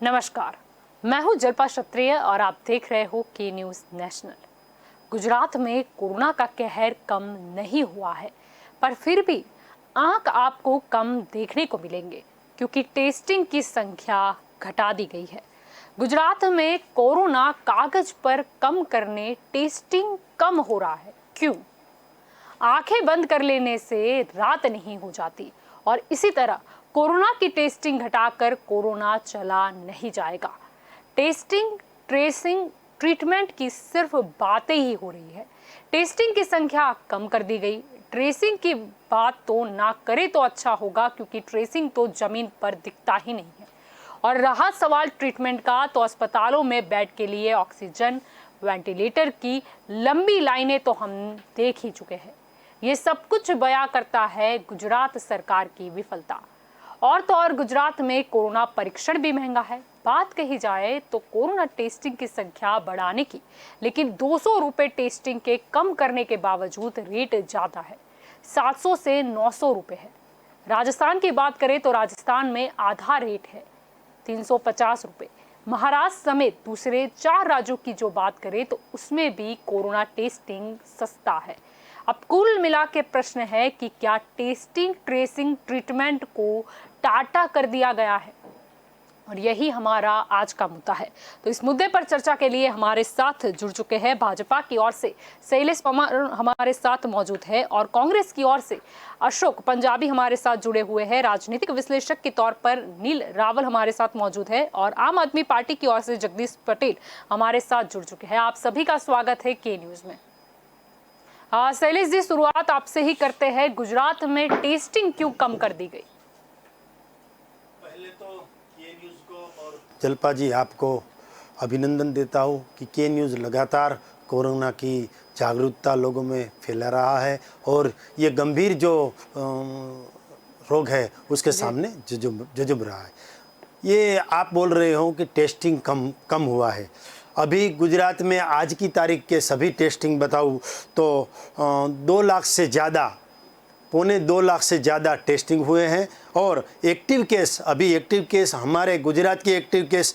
नमस्कार, मैं हूं जल्पा क्षत्रिय और आप देख रहे हो के न्यूज नेशनल। गुजरात में कोरोना का कहर कम नहीं हुआ है, पर फिर भी आंक आपको कम देखने को मिलेंगे क्योंकि टेस्टिंग की संख्या घटा दी गई है। गुजरात में कोरोना कागज पर कम करने टेस्टिंग कम हो रहा है। क्यों? आंखें बंद कर लेने से रात नहीं हो जाती और इसी तरह कोरोना की टेस्टिंग घटाकर कोरोना चला नहीं जाएगा। टेस्टिंग, ट्रेसिंग, ट्रीटमेंट की सिर्फ बातें ही हो रही है। टेस्टिंग की संख्या कम कर दी गई। ट्रेसिंग की बात तो ना करे तो अच्छा होगा क्योंकि ट्रेसिंग तो जमीन पर दिखता ही नहीं है। और रहा सवाल ट्रीटमेंट का, तो अस्पतालों में बेड के लिए ऑक्सीजन, वेंटिलेटर की लंबी लाइनें तो हम देख ही चुके हैं। ये सब कुछ बयां करता है गुजरात सरकार की विफलता। और तो और गुजरात में कोरोना परीक्षण भी महंगा है। बात कही जाए तो कोरोना टेस्टिंग की संख्या बढ़ाने की, लेकिन 200 रुपए टेस्टिंग के कम करने के बावजूद रेट ज्यादा है। 700 से 900 रुपए है। राजस्थान की बात करें तो राजस्थान में आधा रेट है, 350 रुपए। महाराष्ट्र समेत दूसरे 4 राज्यों की जो बात करें तो उसमें भी कोरोना टेस्टिंग सस्ता है। अब कुल मिला के प्रश्न है कि क्या टेस्टिंग, ट्रेसिंग, ट्रीटमेंट को टाटा कर दिया गया है? और यही हमारा आज का मुद्दा है। तो इस मुद्दे पर चर्चा के लिए हमारे साथ जुड़ चुके हैं भाजपा की ओर से शैलेश पवार हमारे साथ मौजूद है और कांग्रेस की ओर से अशोक पंजाबी हमारे साथ जुड़े हुए हैं। राजनीतिक विश्लेषक के तौर पर नील रावल हमारे साथ मौजूद है और आम आदमी पार्टी की ओर से जगदीश पटेल हमारे साथ जुड़ चुके हैं। आप सभी का स्वागत है के न्यूज में। शैलेश जी, शुरुआत आपसे ही करते हैं। गुजरात में टेस्टिंग क्यों कम कर दी गई? पहले तो के न्यूज़ को और जल्पा जी आपको अभिनंदन देता हूँ कि के न्यूज़ लगातार कोरोना की जागरूकता लोगों में फैला रहा है और ये गंभीर जो रोग है उसके सामने जुझुम रहा है। ये आप बोल रहे हो कि टेस्टिंग कम हुआ है। अभी गुजरात में आज की तारीख के सभी टेस्टिंग बताऊँ तो 2 लाख से ज़्यादा, 2.25 लाख से ज़्यादा टेस्टिंग हुए हैं। और एक्टिव केस, अभी एक्टिव केस हमारे गुजरात के एक्टिव केस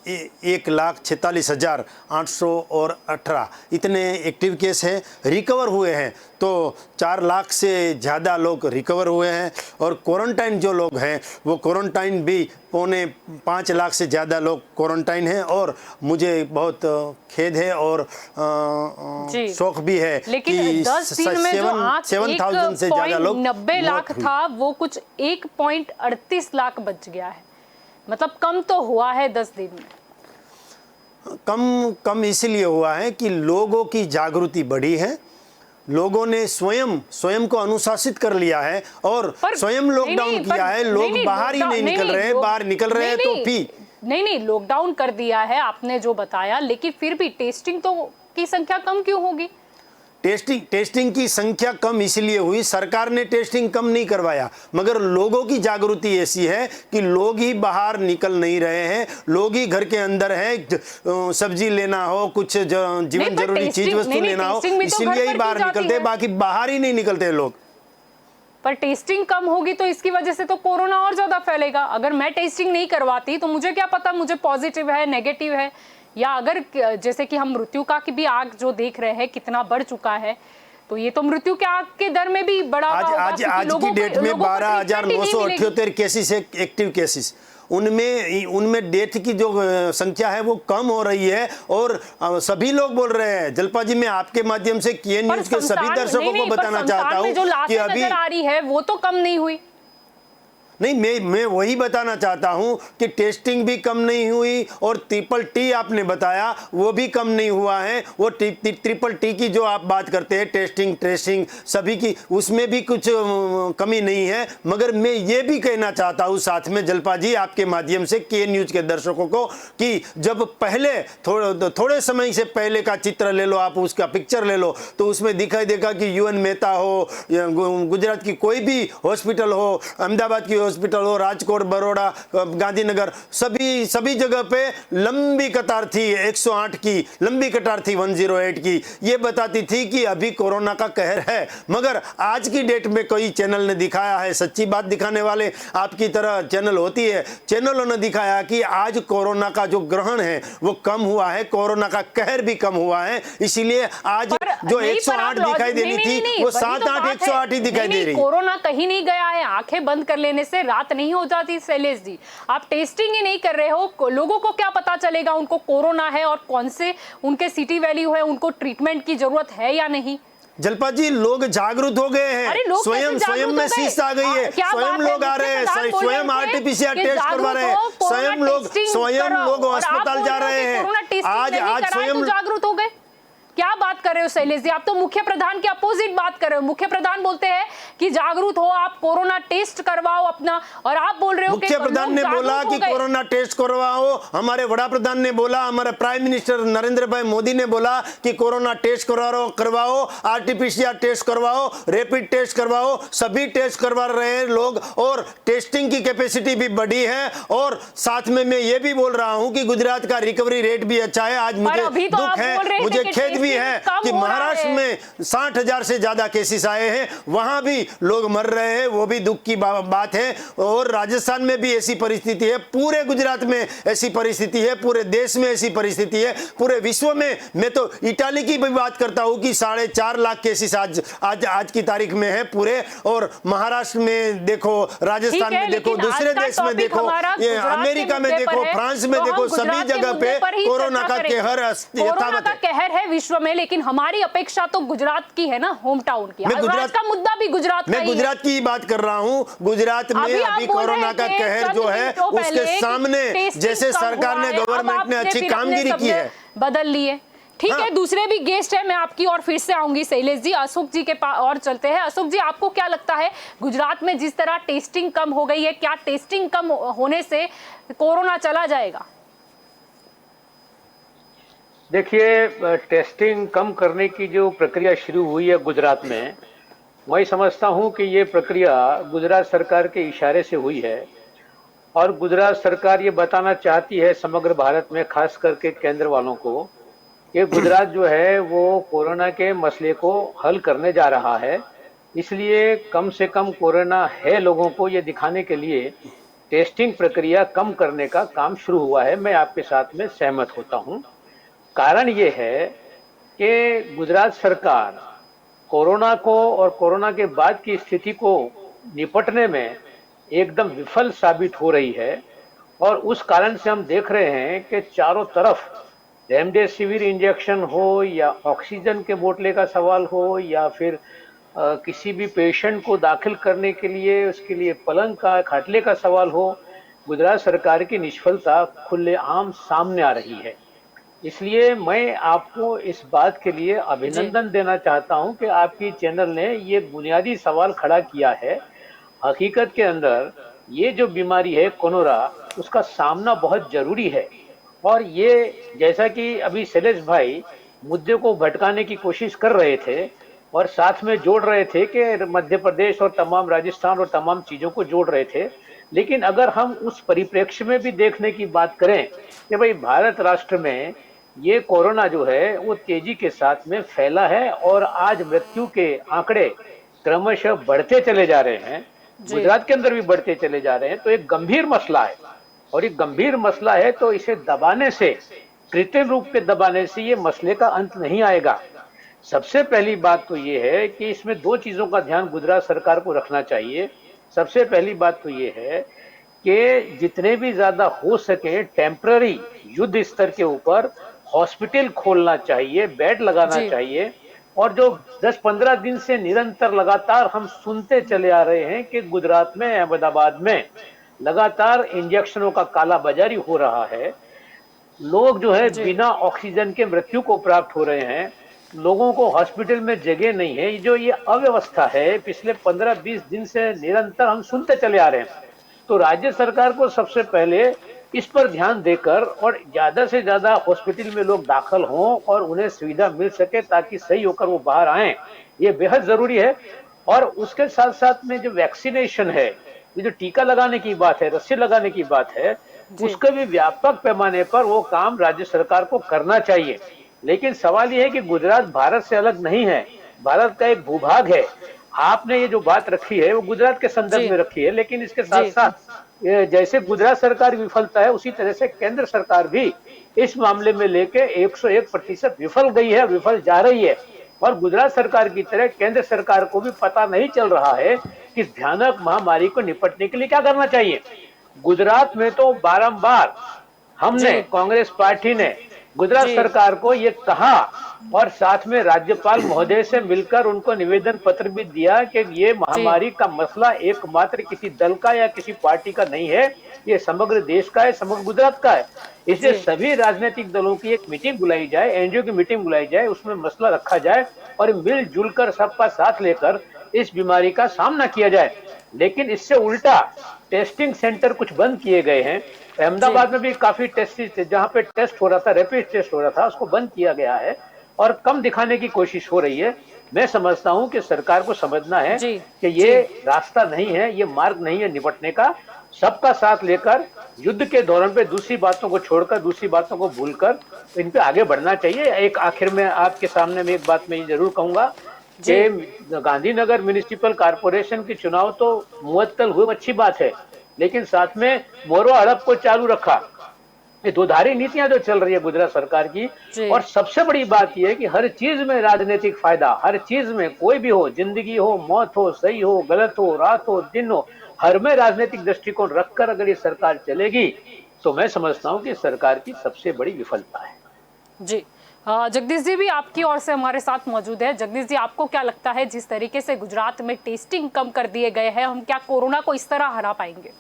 1,46,818 इतने एक्टिव केस हैं। रिकवर हुए हैं तो 4 लाख से ज़्यादा लोग रिकवर हुए हैं और क्वारंटाइन जो लोग हैं वो क्वारंटाइन भी 4.25 लाख से ज़्यादा लोग क्वारंटाइन हैं। और मुझे बहुत खेद है और शौक भी है कि 10 दिन में जो 7,000 से ज़्यादा लोग 90 लाख था वो कुछ 1.38 लाख बच गया है। मतलब कम तो हुआ है 10 दिन में। कम इसलिए हुआ है कि लोगों की जागृति बढ़ी है। लोगों ने स्वयं को अनुशासित कर लिया है और स्वयं लॉकडाउन किया है। लोग बाहर ही नहीं निकल रहे हैं, बाहर निकल रहे हैं तो भी नहीं लॉकडाउन कर दिया है आपने जो बताया, लेकिन फिर भी टेस्टिंग तो की संख्या कम क्यों होगी? टेस्टिंग की संख्या कम इसलिए हुई, सरकार ने टेस्टिंग कम नहीं करवाया, मगर लोगों की जागृति ऐसी है कि लोग ही बाहर निकल नहीं रहे हैं। लोग ही घर के अंदर है, सब्जी लेना हो, कुछ जीवन जरूरी चीज वस्तु लेना हो, इसलिए ही बाहर निकलते हैं, बाकी बाहर ही नहीं निकलते लोग। पर टेस्टिंग कम होगी तो इसकी वजह से तो कोरोना और ज्यादा फैलेगा। अगर मैं टेस्टिंग नहीं करवाती तो मुझे क्या पता मुझे पॉजिटिव है, नेगेटिव है, या अगर जैसे कि हम मृत्यु का की भी आग जो देख रहे हैं कितना बढ़ चुका है, तो ये तो मृत्यु के आग के दर में भी बढ़ा हुआ होगा। आज की डेट में 12,978 केसेस है एक्टिव केसेस। उनमें डेथ की जो संख्या है वो कम हो रही है और सभी लोग बोल रहे हैं। जल्पा जी, मैं आपके माध्यम से के न्यूज़ के सभी दर्शकों को बताना चाहता हूँ कि अभी आ रही है वो तो कम नहीं हुई। नहीं, मैं वही बताना चाहता हूं कि टेस्टिंग भी कम नहीं हुई और TTT आपने बताया वो भी कम नहीं हुआ है। वो TTT की जो आप बात करते हैं, टेस्टिंग, ट्रेसिंग सभी की, उसमें भी कुछ कमी नहीं है। मगर मैं ये भी कहना चाहता हूं साथ में जल्पा जी आपके माध्यम से के न्यूज़ के दर्शकों को कि जब पहले थोड़े समय से पहले का चित्र ले लो, आप उसका पिक्चर ले लो, तो उसमें दिखाई देगा कि UN मेहता हो, गुजरात की कोई भी हॉस्पिटल हो, अहमदाबाद की हॉस्पिटल हो, राजकोट, बड़ौदा, गांधीनगर, सभी जगह पे लंबी कतार थी, 108 की लंबी कतार थी, 108 की। ये बताती थी कि अभी कोरोना का कहर है। मगर आज की डेट में कोई चैनल ने दिखाया है, सच्ची बात दिखाने वाले आपकी तरह चैनल होती है, चैनलों ने दिखाया कि आज कोरोना का जो ग्रहण है वो कम हुआ है, कोरोना का कहर भी कम हुआ है। इसीलिए आज जो 108 दिखाई देनी थी वो 7-8 108 ही दिखाई दे रही। कोरोना कहीं नहीं गया है, आंखें बंद कर लेने से रात नहीं हो जाती शैलेश जी। आप टेस्टिंग ही नहीं कर रहे हो, लोगों को क्या पता चलेगा उनको कोरोना है और कौन से उनके सिटी वैल्यू है, उनको ट्रीटमेंट की जरूरत है या नहीं। जलपा जी, लोग जागरूक हो गए हैं, स्वयं में शीश आ गई है, स्वयं लोग आ रहे हैं, स्वयं आरटीपीसीआर टेस्ट करवा रहे हैं, स्वयं लोग अस्पताल जा रहे हैं। आज स्वयं जागरूक हो गए। क्या बात कर रहे हो शैलेश जी, आप तो मुख्य प्रधान के अपोजिट बात कर रहे हो। मुख्य प्रधान बोलते हैं कि जागरूक हो, आप कोरोना टेस्ट करवाओ अपना, और आप बोल रहे हो मुख्य प्रधान ने बोला कि कोरोना टेस्ट करवाओ, हमारे बड़ा प्रधान ने बोला, हमारे प्राइम मिनिस्टर नरेंद्र भाई मोदी ने बोला कि कोरोना टेस्ट करवाओ, आरटीपीसीआर टेस्ट करवाओ, रैपिड टेस्ट करवाओ, सभी टेस्ट करवा रहे हैं लोग, और टेस्टिंग की कैपेसिटी भी बढ़ी है। और साथ में मैं ये भी बोल रहा हूं कि गुजरात का रिकवरी रेट भी अच्छा है। आज मुझे दुख है, मुझे खेद भी है कि महाराष्ट्र में 60,000 से ज्यादा केसेस आए हैं, वहां भी लोग मर रहे हैं, वो भी दुख की बात है। और राजस्थान में भी ऐसी परिस्थिति है, पूरे गुजरात में ऐसी परिस्थिति है, पूरे देश में ऐसी परिस्थिति है, पूरे विश्व में। मैं तो इटाली की भी बात करता हूं कि 4.5 लाख केसेस आज की तारीख में है पूरे। और महाराष्ट्र में देखो, राजस्थान में देखो, दूसरे देश में देखो, ये अमेरिका में देखो, फ्रांस में देखो, सभी जगह पे कोरोना का कहर है विश्व में। लेकिन हमारी अपेक्षा तो गुजरात की है ना, होम टाउन की। गुजरात का मुद्दा भी गुजरात का मैं गुजरात की बात कर रहा हूं। गुजरात में अभी कोरोना का कहर जो है उसके सामने जैसे सरकार ने, गवर्नमेंट ने अच्छी कामगिरी की है, बदल लिए। ठीक है, दूसरे भी गेस्ट है, मैं आपकी और फिर से आऊंगी शैलेश जी। अशोक जी के पास और चलते हैं। अशोक जी, आपको क्या लगता है गुजरात में जिस तरह टेस्टिंग कम हो गई है, क्या टेस्टिंग कम होने से कोरोना चला जाएगा? देखिए, टेस्टिंग कम करने की जो प्रक्रिया शुरू हुई है गुजरात में, मैं समझता हूं कि ये प्रक्रिया गुजरात सरकार के इशारे से हुई है। और गुजरात सरकार ये बताना चाहती है समग्र भारत में, खास करके केंद्र वालों को, कि गुजरात जो है वो कोरोना के मसले को हल करने जा रहा है। इसलिए कम से कम कोरोना है लोगों को ये दिखाने के लिए टेस्टिंग प्रक्रिया कम करने का काम शुरू हुआ है। मैं आपके साथ में सहमत होता हूँ। कारण ये है कि गुजरात सरकार कोरोना को और कोरोना के बाद की स्थिति को निपटने में एकदम विफल साबित हो रही है। और उस कारण से हम देख रहे हैं कि चारों तरफ रेमडेसिविर इंजेक्शन हो या ऑक्सीजन के बोतले का सवाल हो या फिर किसी भी पेशेंट को दाखिल करने के लिए उसके लिए पलंग का, खाटले का सवाल हो, गुजरात सरकार की निष्फलता खुलेआम सामने आ रही है। इसलिए मैं आपको इस बात के लिए अभिनंदन देना चाहता हूं कि आपकी चैनल ने ये बुनियादी सवाल खड़ा किया है। हकीकत के अंदर ये जो बीमारी है कोरोना, उसका सामना बहुत जरूरी है। और ये जैसा कि अभी शैलेश भाई मुद्दे को भटकाने की कोशिश कर रहे थे और साथ में जोड़ रहे थे कि मध्य प्रदेश और तमाम राजस्थान और तमाम चीज़ों को जोड़ रहे थे। लेकिन अगर हम उस परिप्रेक्ष्य में भी देखने की बात करें कि भाई भारत राष्ट्र में ये कोरोना जो है वो तेजी के साथ में फैला है और आज मृत्यु के आंकड़े क्रमशः बढ़ते चले जा रहे हैं, गुजरात के अंदर भी बढ़ते चले जा रहे हैं। तो एक गंभीर मसला है और एक गंभीर मसला है, तो इसे दबाने से, कृत्रिम रूप से दबाने से ये मसले का अंत नहीं आएगा। सबसे पहली बात तो ये है कि इसमें दो चीजों का ध्यान गुजरात सरकार को रखना चाहिए। सबसे पहली बात तो ये है कि जितने भी ज्यादा हो सके टेम्पररी युद्ध स्तर के ऊपर हॉस्पिटल खोलना चाहिए, बेड लगाना चाहिए। और जो 10-15 दिन से निरंतर लगातार हम सुनते चले आ रहे हैं कि गुजरात में, अहमदाबाद में लगातार इंजेक्शनों का कालाबाजारी हो रहा है, लोग जो है बिना ऑक्सीजन के मृत्यु को प्राप्त हो रहे हैं, लोगों को हॉस्पिटल में जगह नहीं है। जो ये अव्यवस्था है पिछले 15-20 दिन से निरंतर हम सुनते चले आ रहे हैं। तो राज्य सरकार को सबसे पहले इस पर ध्यान देकर और ज्यादा से ज्यादा हॉस्पिटल में लोग दाखिल हों और उन्हें सुविधा मिल सके ताकि सही होकर वो बाहर आए, ये बेहद जरूरी है। और उसके साथ साथ में जो वैक्सीनेशन है ये जो टीका लगाने की बात है, रस्सी लगाने की बात है, उसके भी व्यापक पैमाने पर वो काम राज्य सरकार को करना चाहिए। लेकिन सवाल ये है कि गुजरात भारत से अलग नहीं है, भारत का एक भूभाग है। आपने ये जो बात रखी है वो गुजरात के संदर्भ जी में रखी है, लेकिन इसके साथ जी साथ जैसे गुजरात सरकार विफलता है, उसी तरह से केंद्र सरकार भी इस मामले में लेके 101% विफल गई है, विफल जा रही है। और गुजरात सरकार की तरह केंद्र सरकार को भी पता नहीं चल रहा है कि भयानक महामारी को निपटने के लिए क्या करना चाहिए। गुजरात में तो बारंबार हमने, जी कांग्रेस पार्टी ने गुजरात जी सरकार को ये कहा और साथ में राज्यपाल महोदय से मिलकर उनको निवेदन पत्र भी दिया कि ये जी महामारी का मसला एकमात्र किसी दल का या किसी पार्टी का नहीं है, ये समग्र देश का है, समग्र गुजरात का है। इसलिए जी सभी राजनीतिक दलों की एक मीटिंग बुलाई जाए, एनजीओ की मीटिंग बुलाई जाए, उसमें मसला रखा जाए और मिलजुल कर सबका साथ लेकर इस बीमारी का सामना किया जाए। लेकिन इससे उल्टा टेस्टिंग सेंटर कुछ बंद किए गए हैं। जी अहमदाबाद में भी काफी टेस्ट, जहां पे टेस्ट हो रहा था, रैपिड टेस्ट हो रहा था, उसको बंद किया गया है और कम दिखाने की कोशिश हो रही है। मैं समझता हूं कि सरकार को समझना है जी कि जी ये रास्ता नहीं है, ये मार्ग नहीं है निपटने का। सबका साथ लेकर युद्ध के दौरान पे दूसरी बातों को छोड़कर, दूसरी बातों को भूलकर इन पे आगे बढ़ना चाहिए। एक आखिर में आपके सामने में एक बात मैं जरूर कहूंगा जी कि गांधीनगर म्युनिसिपल कॉर्पोरेशन के चुनाव तो मुअत्तल हुए, अच्छी बात है, लेकिन साथ में मोरवा हड़प को चालू रखा। ये दोधारी नीतियां जो चल रही है गुजरात सरकार की, जी और सबसे बड़ी बात यह है कि हर चीज में राजनीतिक फायदा, हर चीज में, कोई भी हो, जिंदगी हो, मौत हो, सही हो, गलत हो, रात हो, दिन हो, हर में राजनीतिक दृष्टिकोण रखकर अगर ये सरकार चलेगी तो मैं समझता हूं कि सरकार की सबसे बड़ी विफलता है। जी जगदीश जी भी आपकी ओर से हमारे साथ मौजूद है। जगदीश जी, आपको क्या लगता है, जिस तरीके से गुजरात में टेस्टिंग कम कर दिए गए हैं, हम क्या कोरोना को इस तरह हरा पाएंगे?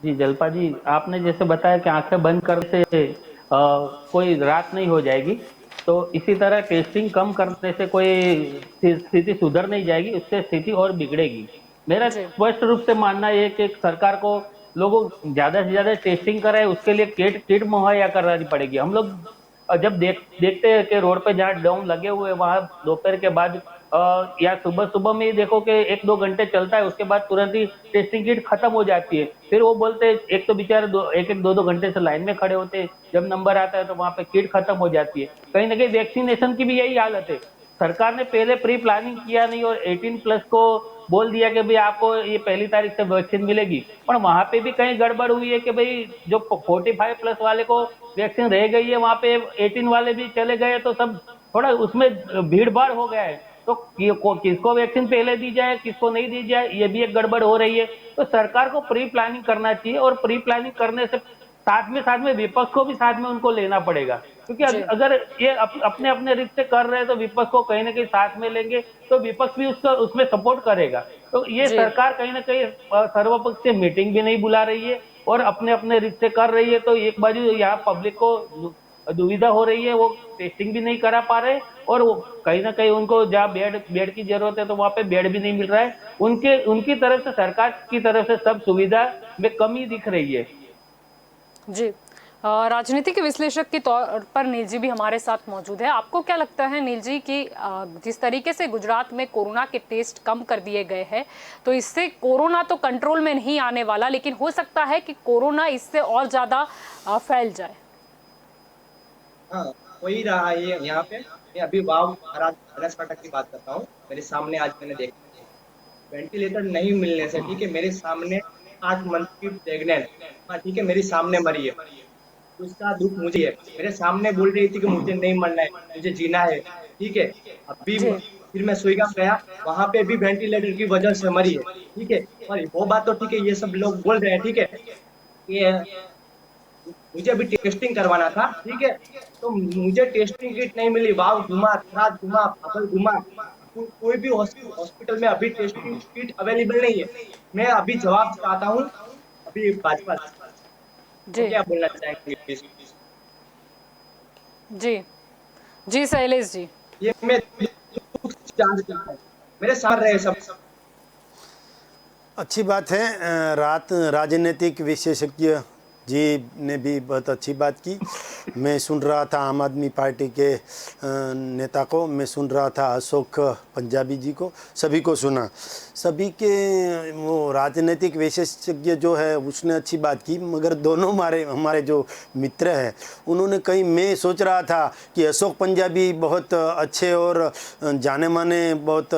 जी जलपा जी, आपने जैसे बताया कि आंखें बंद करने से कोई रात नहीं हो जाएगी, तो इसी तरह टेस्टिंग कम करने से कोई स्थिति सुधर नहीं जाएगी, उससे स्थिति और बिगड़ेगी। मेरा जी स्पष्ट रूप से मानना है कि सरकार को लोगों ज्यादा से ज्यादा टेस्टिंग कराए, उसके लिए किट किट मुहैया करानी पड़ेगी। हम लोग जब देखते हैं कि रोड पे जहाँ डॉम लगे हुए वहां दोपहर के बाद या सुबह सुबह में ही देखो कि 1-2 घंटे चलता है, उसके बाद तुरंत ही टेस्टिंग किट खत्म हो जाती है। फिर वो बोलते हैं, एक तो बेचारे 1-2 घंटे से लाइन में खड़े होते हैं, जब नंबर आता है तो वहां पे किट खत्म हो जाती है। कहीं ना कहीं वैक्सीनेशन की भी यही हालत है। सरकार ने पहले प्री प्लानिंग किया नहीं और 18+ को बोल दिया कि भाई आपको ये 1 तारीख से वैक्सीन मिलेगी, पर वहां पे भी कहीं गड़बड़ हुई है कि भाई जो 45+ वाले को वैक्सीन रह गई है, वहां पे 18 वाले भी चले गए, तो सब थोड़ा उसमें भीड़ भाड़ हो गया है। तो किसको वैक्सीन पहले दी जाए, किसको नहीं दी जाए, ये भी एक गड़बड़ हो रही है। तो सरकार को प्री प्लानिंग करना चाहिए और प्री प्लानिंग करने से साथ में विपक्ष को भी साथ में उनको लेना पड़ेगा, क्योंकि जी अगर ये अपने अपने रिश्ते कर रहे हैं तो विपक्ष को कहीं ना कहीं साथ में लेंगे, तो विपक्ष भी उसका उसमें सपोर्ट करेगा। तो ये जी सरकार कहीं ना कहीं सर्वपक्षीय मीटिंग भी नहीं बुला रही है और अपने अपने रिश्ते कर रही है। तो एक बाजू यहाँ पब्लिक को दुविधा हो रही है, वो टेस्टिंग भी नहीं करा पा रहे और वो कहीं ना कहीं उनको जहाँ बेड की जरूरत है तो वहां पे बेड भी नहीं मिल रहा है। उनकी तरफ से, सरकार की तरफ से सब सुविधा में कमी दिख रही है। जी राजनीतिक विश्लेषक के तौर पर नील जी भी हमारे साथ मौजूद है। आपको क्या लगता है नील जी कि जिस तरीके से गुजरात में कोरोना के टेस्ट कम कर दिए गए हैं, तो इससे कोरोना तो कंट्रोल में नहीं आने वाला, लेकिन हो सकता है कि कोरोना इससे और ज्यादा फैल जाए? हाँ, हो ही रहा है यहाँ पे। मैं अभी वाव बनासकांठा की बात करता हूँ। मेरे सामने आज मैंने देखा, वेंटिलेटर नहीं मिलने से, ठीक है, मेरे सामने 8 मंथ की प्रेग्नेंट, ठीक है, मेरे सामने मरी है। उसका दुख मुझे है, मेरे सामने बोल रही थी कि मुझे नहीं मरना है, मुझे जीना है, ठीक है। अभी जी फिर मैं सुईगांव गया, वहां पे भी वेंटिलेटर की वजह से मरी है, ठीक है। और वो बात तो ठीक है, ये सब लोग बोल रहे हैं, ठीक है, ये मुझे अभी टेस्टिंग करवाना था, ठीक है, तो मुझे टेस्टिंग किट नहीं मिली। वाव घुमा, थराद घुमा, पागल घुमा, कोई भी हॉस्पिटल में अभी टेस्टिंग किट अवेलेबल नहीं है। मैं अभी जवाब चाहता हूँ अभी भाजपा, तो जी क्या बोलना चाहेंगे? जी जी शैलेश जी। ये मैं मेरे साथ रहे सब। अच्छी बात है। राजनीतिक विशेषज्ञ जी ने भी बहुत अच्छी बात की। मैं सुन रहा था आम आदमी पार्टी के नेता को, मैं सुन रहा था अशोक पंजाबी जी को, सभी को सुना। सभी के वो राजनीतिक विशेषज्ञ जो है उसने अच्छी बात की, मगर दोनों हमारे जो मित्र हैं उन्होंने कहीं, मैं सोच रहा था कि अशोक पंजाबी बहुत अच्छे और जाने माने बहुत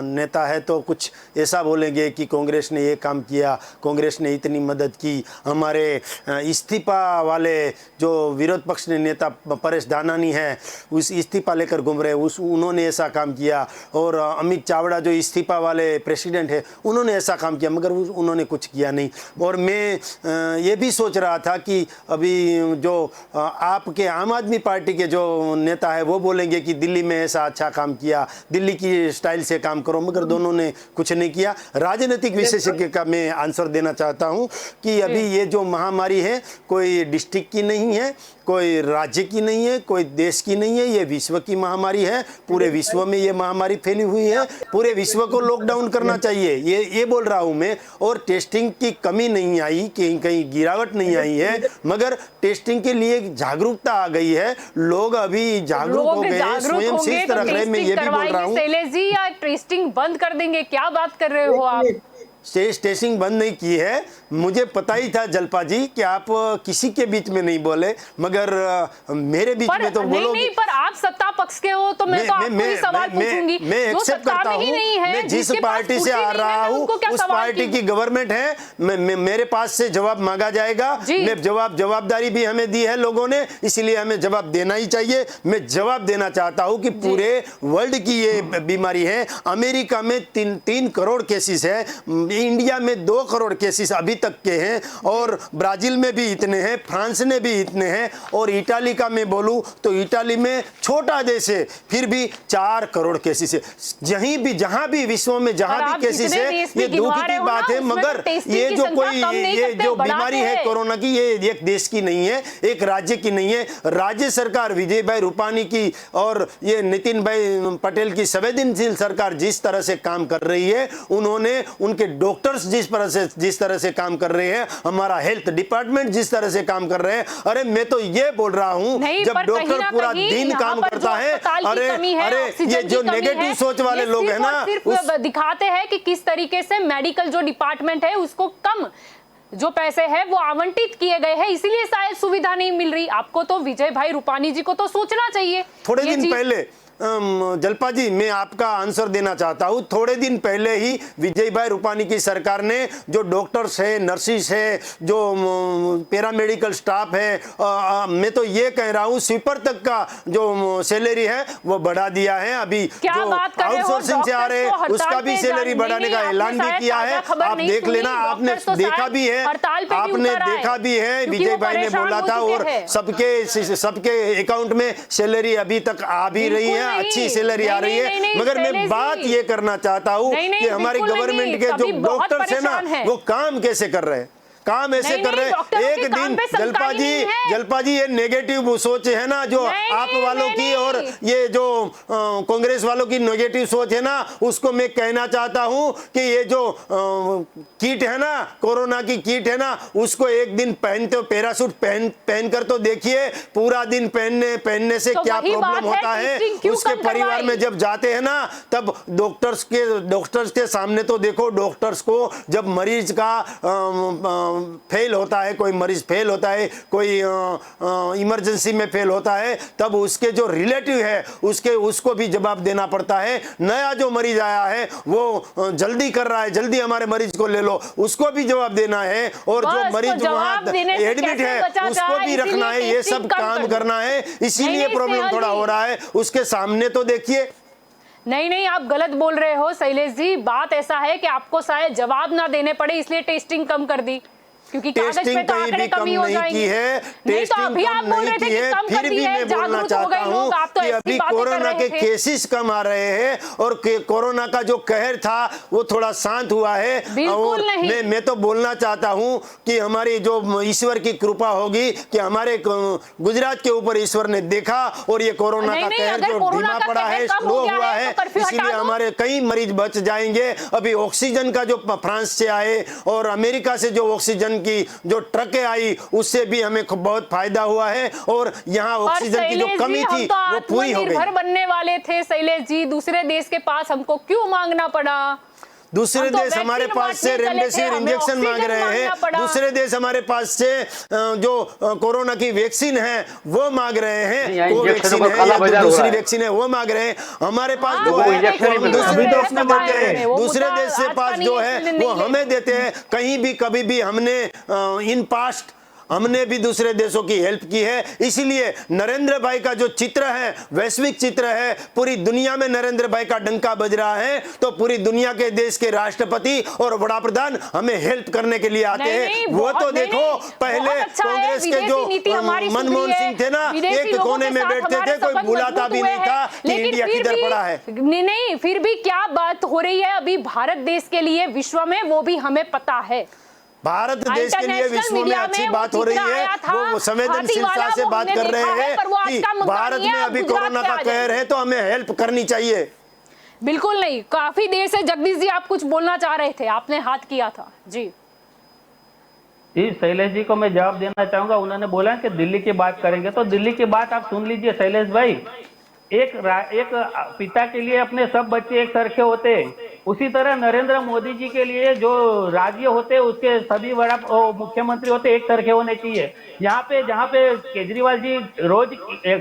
नेता है तो कुछ ऐसा बोलेंगे कि कांग्रेस ने ये काम किया, कांग्रेस ने इतनी मदद की, हमारे इस्तीफा वाले जो विरोध पक्ष ने नेता परेश दानानी है उस इस्तीफा लेकर घूम रहे, उन्होंने ऐसा काम किया, और अमित चावड़ा जो इस्तीफा वाले प्रेसिडेंट है उन्होंने ऐसा काम किया, मगर उन्होंने कुछ किया नहीं। और मैं ये भी सोच रहा था कि अभी जो आपके आम आदमी पार्टी के जो नेता है वो बोलेंगे कि दिल्ली में ऐसा अच्छा काम किया, दिल्ली की स्टाइल से काम करो, मगर दोनों ने कुछ नहीं किया। राजनीतिक विशेषज्ञ का मैं आंसर देना चाहता हूँ कि अभी ये जो महामारी है कोई डिस्ट्रिक्ट की नहीं है, कोई राज्य की नहीं है, कोई देश की नहीं है, ये विश्व की महामारी है। पूरे विश्व में ये महामारी फैली हुई है, पूरे विश्व को लॉकडाउन करना चाहिए, ये बोल रहा हूँ मैं। और टेस्टिंग की कमी नहीं आई, कहीं कहीं गिरावट नहीं आई है, मगर टेस्टिंग के लिए जागरूकता आ गई है, लोग अभी जागरूक हो गए, स्वयं शिस्त रख रहे हैं। मैं ये भी बोल रहा हूँ शैलेश जी, या टेस्टिंग बंद कर देंगे, क्या बात कर रहे हो आप? टेस्टिंग बंद नहीं की है, मुझे पता ही था जलपा जी कि आप किसी के बीच में नहीं बोले, मगर मेरे बीच में तो बोलोगे। नहीं, पर आप सत्ता पक्ष के हो तो मैं तो आपको ही सवाल पूछूंगी। मैं एक्सेप्ट करता हूँ, मैं जिस पार्टी से आ रहा हूँ उस पार्टी की गवर्नमेंट है, मेरे पास से जवाब मांगा जाएगा। मैं जवाबदारी भी हमें दी है लोगों ने, इसलिए हमें जवाब देना ही चाहिए। मैं जवाब देना चाहता हूँ कि पूरे वर्ल्ड की ये बीमारी है। अमेरिका में 3 करोड़ केसेस है, इंडिया में 2 करोड़ केसेस अभी तक के हैं, और ब्राजील में भी इतने हैं, फ्रांस में भी इतने हैं, और इटाली का मैं बोलूं तो इटाली में छोटा देश है फिर भी 4 करोड़ केसेस है। जहां भी विश्व में जहां भी केसेस है, ये दुख की बात है, मगर ये जो कोई ये जो बीमारी है कोरोना की, ये एक देश की नहीं है, एक राज्य की नहीं है। राज्य सरकार विजय भाई रूपानी की और ये नितिन भाई पटेल की संवेदनशील सरकार जिस तरह से काम कर रही है, उन्होंने उनके डॉक्टर्स जिस तरह से काम कर रहे हैं, हमारा हेल्थ डिपार्टमेंट जिस तरह से काम कर रहे हैं, अरे मैं तो ये बोल रहा हूं, जब डॉक्टर पूरा दिन काम करता है, अरे ये जो नेगेटिव सोच वाले लोग हैं ना, सिर्फ दिखाते हैं कि किस तरीके से मेडिकल जो डिपार्टमेंट है उसको कम जो पैसे हैं वो आवंटित किए गए हैं, इसीलिए शायद सुविधा नहीं मिल रही। आपको तो विजय भाई रूपानी जी को तो सोचना चाहिए। थोड़े दिन पहले जलपा जी मैं आपका आंसर देना चाहता हूं, थोड़े दिन पहले ही विजय भाई रूपानी की सरकार ने जो डॉक्टर्स है, नर्सिस है, जो पैरामेडिकल स्टाफ है, मैं तो ये कह रहा हूं स्वीपर तक का जो सैलरी है वो बढ़ा दिया है। अभी जो आउटसोर्सिंग से आ रहे हैं उसका भी सैलरी बढ़ाने का ऐलान भी किया है। आप देख लेना, आपने देखा भी है, आपने देखा भी है, विजय भाई ने बोला था, और सबके अकाउंट में सैलरी अभी तक आ भी रही है, अच्छी सैलरी आ रही है। मगर मैं बात ये करना चाहता हूँ कि हमारी गवर्नमेंट के जो डॉक्टर्स है ना, वो काम कैसे कर रहे हैं, काम ऐसे कर रहे हैं। एक दिन जलपा जी ये नेगेटिव सोच है ना जो आप वालों की, और ये जो कांग्रेस वालों की नेगेटिव सोच है ना, उसको मैं कहना चाहता हूं कि ये जो किट है ना, कोरोना की किट है ना, उसको एक दिन पहनते, पैराशूट पहन कर तो देखिए, पूरा दिन पहनने से क्या प्रॉब्लम होता है। उसके परिवार में जब जाते हैं ना, तब डॉक्टर्स के सामने तो देखो, डॉक्टर्स को जब मरीज का फेल होता है, कोई मरीज फेल होता है, कोई इमरजेंसी में फेल होता है, तब उसके जो रिलेटिव है उसको भी जवाब देना पड़ता है। नया जो मरीज आया है वो जल्दी कर रहा है, जल्दी हमारे मरीज को ले लो, उसको भी जवाब देना है, और जो मरीज वहां एडमिट है उसको भी रखना है, ये सब काम करना है, इसीलिए प्रॉब्लम थोड़ा हो रहा है। उसके सामने तो देखिए। नहीं, आप गलत बोल रहे हो शैलेश जी। बात ऐसा है कि आपको शायद जवाब ना देने पड़े, इसलिए टेस्टिंग कम कर दी, क्योंकि कागज पे तो आंकड़े कम हो जाएंगे। नहीं तो अभी आप बोल रहे थे कि कम कर दी है, जागरूक हो गए लोग, आप तो ऐसी बातें कर रहे थे। कोरोना के केसेस कम आ रहे हैं, और कोरोना का जो कहर था वो थोड़ा शांत हुआ है। बिल्कुल नहीं। मैं तो बोलना चाहता हूँ कि हमारी जो ईश्वर की कृपा होगी कि हमारे गुजरात के ऊपर ईश्वर ने देखा, और ये कोरोना का कहर जो धीमा पड़ा है, स्लो हुआ है, इसलिए हमारे कई मरीज बच जाएंगे। अभी ऑक्सीजन का जो फ्रांस से आए और अमेरिका से जो ऑक्सीजन ऑक्सीजन की जो ट्रकें आई उससे भी हमें बहुत फायदा हुआ है और यहाँ ऑक्सीजन की जो कमी थी वो पूरी हो गई। आत्मनिर्भर बनने वाले थे शैलेश जी, दूसरे देश के पास हमको क्यों मांगना पड़ा? दूसरे देश हमारे पास से रेमडेसिविर इंजेक्शन मांग रहे हैं, दूसरे देश हमारे पास से जो कोरोना की वैक्सीन है वो मांग रहे हैं, वो वैक्सीन है या दूसरी वैक्सीन है वो मांग रहे हैं। हमारे पास जो है दूसरे देश से पास जो है वो हमें देते हैं। कहीं भी कभी भी हमने इन पास्ट हमने भी दूसरे देशों की हेल्प की है। इसीलिए नरेंद्र भाई का जो चित्र है वैश्विक चित्र है, पूरी दुनिया में नरेंद्र भाई का डंका बज रहा है, तो पूरी दुनिया के देश के राष्ट्रपति और बड़ा प्रधान हमें हेल्प करने के लिए आते हैं। वो तो देखो पहले कांग्रेस के जो मनमोहन सिंह थे ना, एक कोने में बैठते थे, कोई बुलाता भी नहीं था कि इंडिया किधर पड़ा है। नहीं, फिर भी क्या बात हो रही है अभी भारत देश के लिए विश्व में, वो भी हमें पता है। भारत देश के लिए विश्व में अच्छी बात हो रही है, वो संवेदनशीलता से बात कर रहे हैं कि भारत में अभी कोरोना का कहर है तो हमें हेल्प करनी चाहिए। बिल्कुल नहीं, काफी देर से जगदीश जी आप कुछ बोलना चाह रहे थे, आपने हाथ किया था। जी शैलेश जी को मैं जवाब देना चाहूंगा। उन्होंने बोला कि दिल्ली की बात करेंगे, तो दिल्ली की बात आप सुन लीजिए शैलेश भाई। एक पिता के लिए अपने सब बच्चे एक सरखे होते, उसी तरह नरेंद्र मोदी जी के लिए जो राज्य होते उसके सभी बड़ा मुख्यमंत्री होते एक तरह के होने चाहिए। यहाँ पे जहाँ पे केजरीवाल जी रोज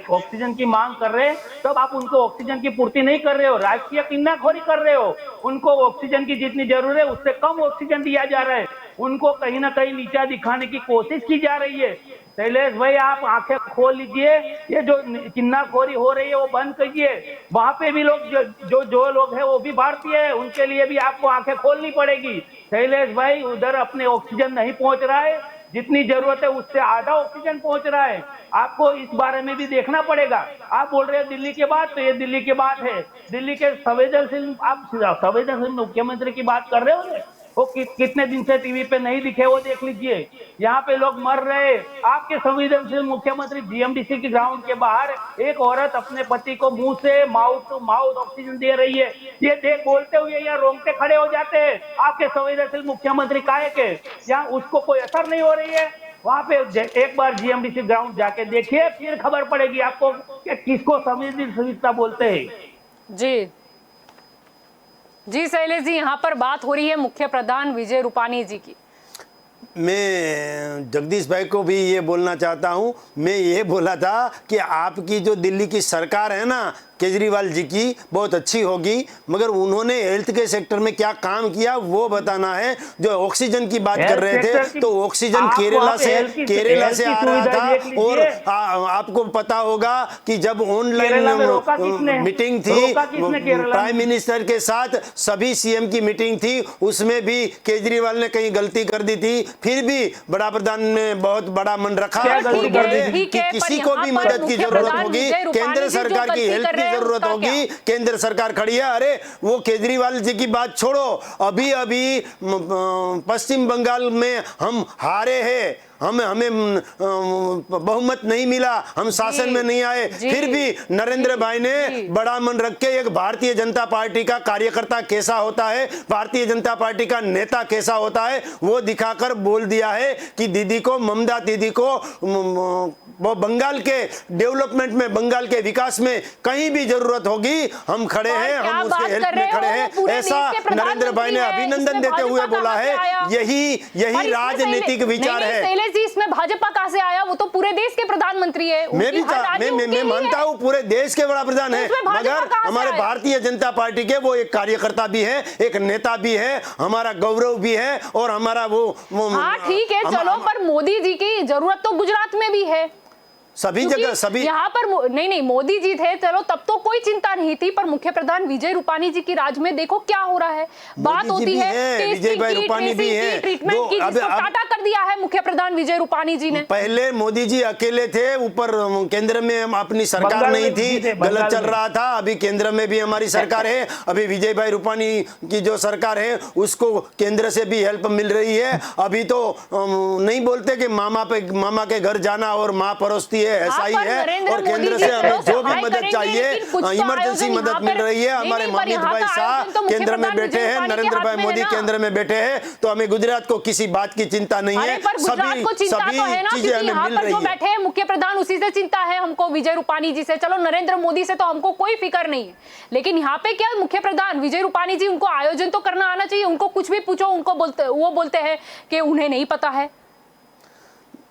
ऑक्सीजन की मांग कर रहे हैं, तब आप उनको ऑक्सीजन की पूर्ति नहीं कर रहे हो, राजकीय किन्नाखोरी कर रहे हो। उनको ऑक्सीजन की जितनी जरूरत है उससे कम ऑक्सीजन दिया जा रहा है, उनको कहीं ना कहीं नीचा दिखाने की कोशिश की जा रही है। शैलेश भाई आप आंखें खोल लीजिए, ये जो किन्नाखोरी हो रही है वो बंद कीजिए। वहां पे भी लोग जो लोग हैं वो भी भारतीय है, उनके लिए भी आपको आंखें खोलनी पड़ेगी। शैलेश भाई उधर अपने ऑक्सीजन नहीं पहुंच रहा है, जितनी जरूरत है उससे आधा ऑक्सीजन पहुंच रहा है। आपको इस बारे में भी देखना पड़ेगा। आप बोल रहे हैं दिल्ली के बात, तो ये दिल्ली की बात है। दिल्ली के संवेदनशील मुख्यमंत्री की बात कर रहे हो, वो कितने दिन से टीवी पे नहीं दिखे वो देख लीजिए। यहाँ पे लोग मर रहे। आपके संवेदनशील मुख्यमंत्री जीएमडीसी के ग्राउंड के बाहर एक औरत अपने पति को मुंह से माउथ टू माउथ ऑक्सीजन दे रही है, ये देख बोलते हुए यहाँ रोंगटे खड़े हो जाते हैं। आपके संवेदनशील मुख्यमंत्री काहे के यहाँ उसको कोई असर नहीं हो रही है। वहां पे एक बार जीएमडीसी ग्राउंड जाके देखिए, फिर खबर पड़ेगी आपको कि किसको संवेदनशीलता बोलते हैं। जी शैलेश जी, यहाँ पर बात हो रही है मुख्य प्रधान विजय रूपानी जी की। मैं जगदीश भाई को भी ये बोलना चाहता हूँ, मैं ये बोला था कि आपकी जो दिल्ली की सरकार है ना केजरीवाल जी की, बहुत अच्छी होगी, मगर उन्होंने हेल्थ के सेक्टर में क्या काम किया वो बताना है। जो ऑक्सीजन की बात कर रहे थे तो ऑक्सीजन केरला से आ रहा था, और आपको पता होगा कि जब ऑनलाइन मीटिंग थी प्राइम मिनिस्टर के साथ, सभी सीएम की मीटिंग थी, उसमें भी केजरीवाल ने कहीं गलती कर दी थी, फिर भी बड़ा प्रधान ने बहुत बड़ा मन रखा और बोले कि किसी को भी मदद की जरूरत होगी केंद्र सरकार की हेल्प की जरूरत होगी, केंद्र सरकार खड़ी है। अरे वो केजरीवाल जी की बात छोड़ो, अभी अभी पश्चिम बंगाल में हम हारे हैं, हमें बहुमत नहीं मिला, हम शासन में नहीं आए, फिर भी नरेंद्र भाई ने बड़ा मन रख के एक भारतीय जनता पार्टी का कार्यकर्ता कैसा होता है, भारतीय जनता पार्टी का नेता कैसा होता है, वो दिखाकर बोल दिया है कि दीदी को, ममता दीदी को वो बंगाल के डेवलपमेंट में, बंगाल के विकास में कहीं भी जरूरत होगी हम खड़े हैं, हम उसके हेल्प में खड़े हैं, ऐसा नरेंद्र भाई ने अभिनंदन देते हुए बोला है। यही राजनीतिक विचार है। जी इसमें भाजपा कहां से आया? वो तो पूरे देश के प्रधानमंत्री है। मैं मानता हूं पूरे देश के बड़ा प्रधान है, मगर हमारे भारतीय जनता पार्टी के वो एक कार्यकर्ता भी है, एक नेता भी है, हमारा गौरव भी है, और हमारा वो हाँ ठीक है चलो, पर मोदी जी की जरूरत तो गुजरात में भी है, सभी जगह, सभी यहाँ पर नहीं मोदी जी थे, चलो तब तो कोई चिंता नहीं थी, पर मुख्य प्रधान विजय रूपानी जी की राज में देखो क्या हो रहा है। बात होती है विजय भाई रूपानी भी है, ट्रीटमेंट की, जिसको टाटा कर दिया है मुख्य प्रधान विजय रूपानी जी ने। पहले मोदी जी अकेले थे, ऊपर केंद्र में अपनी सरकार नहीं थी, गलत चल रहा था। अभी केंद्र में भी हमारी सरकार है, अभी विजय भाई रूपानी की जो सरकार है उसको केंद्र से भी हेल्प मिल रही है। अभी तो नहीं बोलते कि मामा के घर जाना और माँ परोसती है, है, ऐसा ही है। और केंद्र से हमें जो भी मदद चाहिए, इमरजेंसी मदद मिल रही है। हमारे अमित भाई शाह केंद्र में बैठे हैं, नरेंद्र भाई मोदी केंद्र में बैठे हैं, तो हमें गुजरात को किसी बात की चिंता नहीं है। सभी चीजें हमें मिल रही है। बैठे हैं मुख्य प्रधान, उसी से चिंता है हमको, विजय रूपानी जी से। चलो नरेंद्र मोदी से तो हमको कोई फिक्र नहीं है, लेकिन यहाँ पे क्या मुख्य प्रधान विजय रूपानी जी, उनको आयोजन तो करना आना चाहिए। उनको कुछ भी पूछो, उनको वो बोलते हैं कि उन्हें नहीं पता है।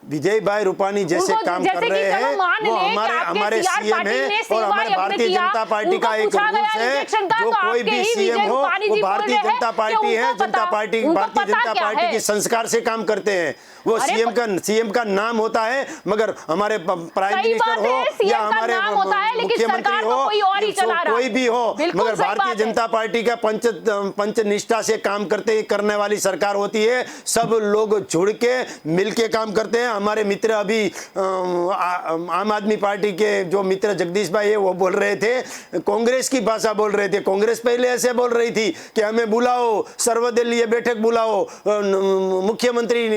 विजय भाई रूपानी जैसे काम कर रहे हैं, वो हमारे सीएम है और हमारे भारतीय जनता पार्टी का एक रूल्स है, जो कोई भी सीएम हो वो भारतीय जनता पार्टी है। जनता पार्टी भारतीय जनता पार्टी के संस्कार से काम करते हैं। वो सीएम का नाम होता है, मगर हमारे प्राइम मिनिस्टर हो या हमारे मुख्यमंत्री हो, कोई भी हो, मगर भारतीय जनता पार्टी का पंच निष्ठा से काम करने वाली सरकार होती है। सब लोग जुड़ के मिल के काम करते हैं। हमारे मित्र अभी आम आदमी पार्टी के जो मित्र जगदीश भाई है, वो बोल रहे थे, कांग्रेस की भाषा बोल रहे थे। कांग्रेस पहले ऐसे बोल रही थी कि हमें बुलाओ, सर्वदलीय बैठक बुलाओ, मुख्यमंत्री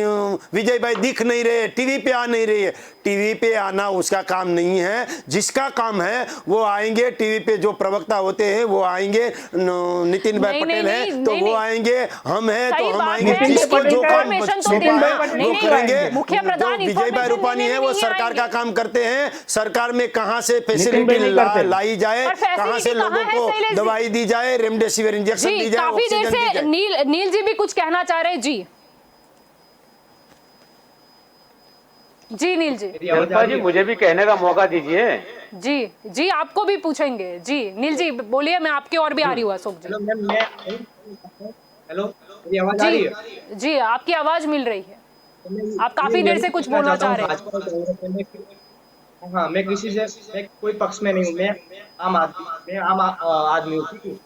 विजय भाई दिख नहीं रहे, टीवी पे आ नहीं रही है। टीवी पे आना उसका काम नहीं है, जिसका काम है वो आएंगे। टीवी पे जो प्रवक्ता होते हैं वो आएंगे, नितिन भाई पटेल है तो वो आएंगे, हम है तो हम आएंगे। जिसको जो काम सौंपा है वो करेंगे। विजय भाई रूपानी है वो सरकार का काम करते हैं। सरकार में कहां से फैसिलिटी लाई जाए, कहां से लोगों को दवाई दी जाए, रेमडेसिविर इंजेक्शन दी जाए, काफी देर से नील जी भी कुछ कहना चाह रहे हैं। जी नील जी। जल्पा जी मुझे भी कहने का मौका दीजिए। जी आपको भी पूछेंगे। जी नील जी बोलिए, मैं आपकी और भी आ रही हूँ अशोक जी। हेलो, मेरी आवाज आ रही है? जी आपकी आवाज मिल रही है, आप काफी देर से कुछ बोलना चाह रहे हैं। हाँ, मैं किसी से कोई पक्ष में नहीं हूँ, मैं आम आदमी हूँ, ठीक है।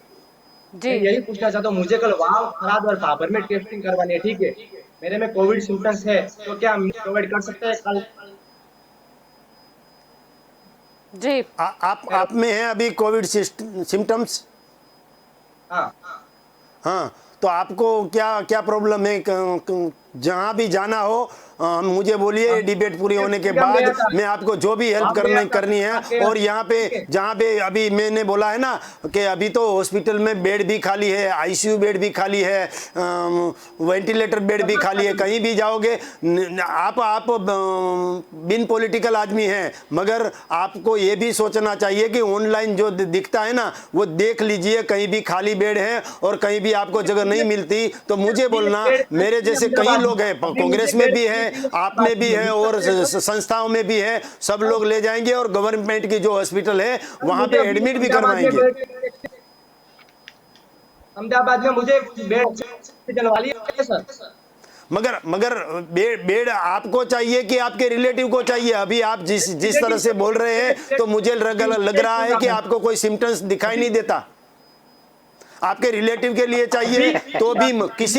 जी यही पूछना चाहता हूँ, मुझे कल वाव, फराद और भाबर में टेस्टिंग करवानी है, ठीक है। मेरे में कोविड सिम्टम्स है, तो क्या हम प्रोवाइड कर सकते हैं कल? जी आप में है अभी कोविड सिम्टम्स? हाँ, तो आपको क्या प्रॉब्लम है? जहाँ भी जाना हो मुझे बोलिए। डिबेट पूरी होने के बाद मैं आपको जो भी हेल्प करनी है। और यहाँ पे जहाँ पे अभी मैंने बोला है ना कि अभी तो हॉस्पिटल में बेड भी खाली है, आईसीयू बेड भी खाली है, वेंटिलेटर बेड भी खाली है। कहीं भी जाओगे आप बिन पॉलिटिकल आदमी हैं, मगर आपको ये भी सोचना चाहिए कि ऑनलाइन जो दिखता है ना वो देख लीजिए। कहीं भी खाली बेड है और कहीं भी आपको जगह नहीं मिलती तो मुझे बोलना। मेरे जैसे कई लोग हैं, कांग्रेस में भी है, आप में भी है और संस्थाओं में भी है, सब लोग ले जाएंगे और गवर्नमेंट की जो हॉस्पिटल है वहां पे एडमिट भी करवाएंगे। अहमदाबाद में मुझे बेड डलवा लिया सर। मगर बेड आपको चाहिए कि आपके रिलेटिव को चाहिए? अभी आप जिस तरह से बोल रहे हैं तो मुझे लग रहा है कि आपको कोई सिम्टम्स दिखाई नहीं देता। आपके रिलेटिव के लिए चाहिए तो भी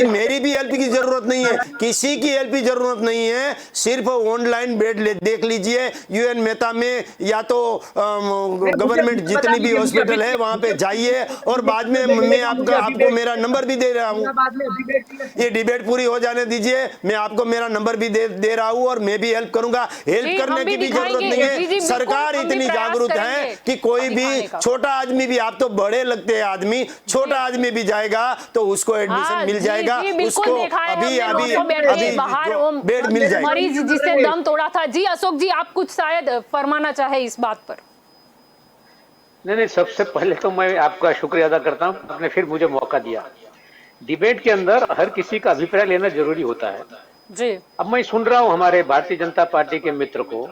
मेरी भी हेल्प की जरूरत नहीं है, किसी की हेल्प की जरूरत नहीं है। सिर्फ ऑनलाइन बेड देख लीजिए यूएन मेहता में, या तो गवर्नमेंट जितनी भी हॉस्पिटल है वहां पे जाइए। और बाद में मैं आपको मेरा नंबर भी दे रहा हूँ। ये डिबेट पूरी हो जाने दीजिए, मैं आपको मेरा नंबर भी दे रहा हूँ और मैं भी हेल्प करूंगा। हेल्प करने की भी जरूरत नहीं है। सरकार इतनी जागरूक है कि कोई भी छोटा आदमी भी, आप तो बड़े लगते हैं आदमी, छोटा आदमी भी जाएगा तो उसको एडमिशन मिल जाएगा, उसको अभी बेड मिल जाएगा। मरीज जिसने दम तोड़ा था। जी अशोक जी, आप कुछ शायद फरमाना चाहे इस बात पर। नहीं, सबसे पहले तो मैं आपका शुक्रिया अदा करता हूँ, आपने फिर मुझे मौका दिया। डिबेट के अंदर हर किसी का अभिप्राय लेना जरूरी होता है जी। अब मैं सुन रहा हूँ हमारे भारतीय जनता पार्टी के मित्र को,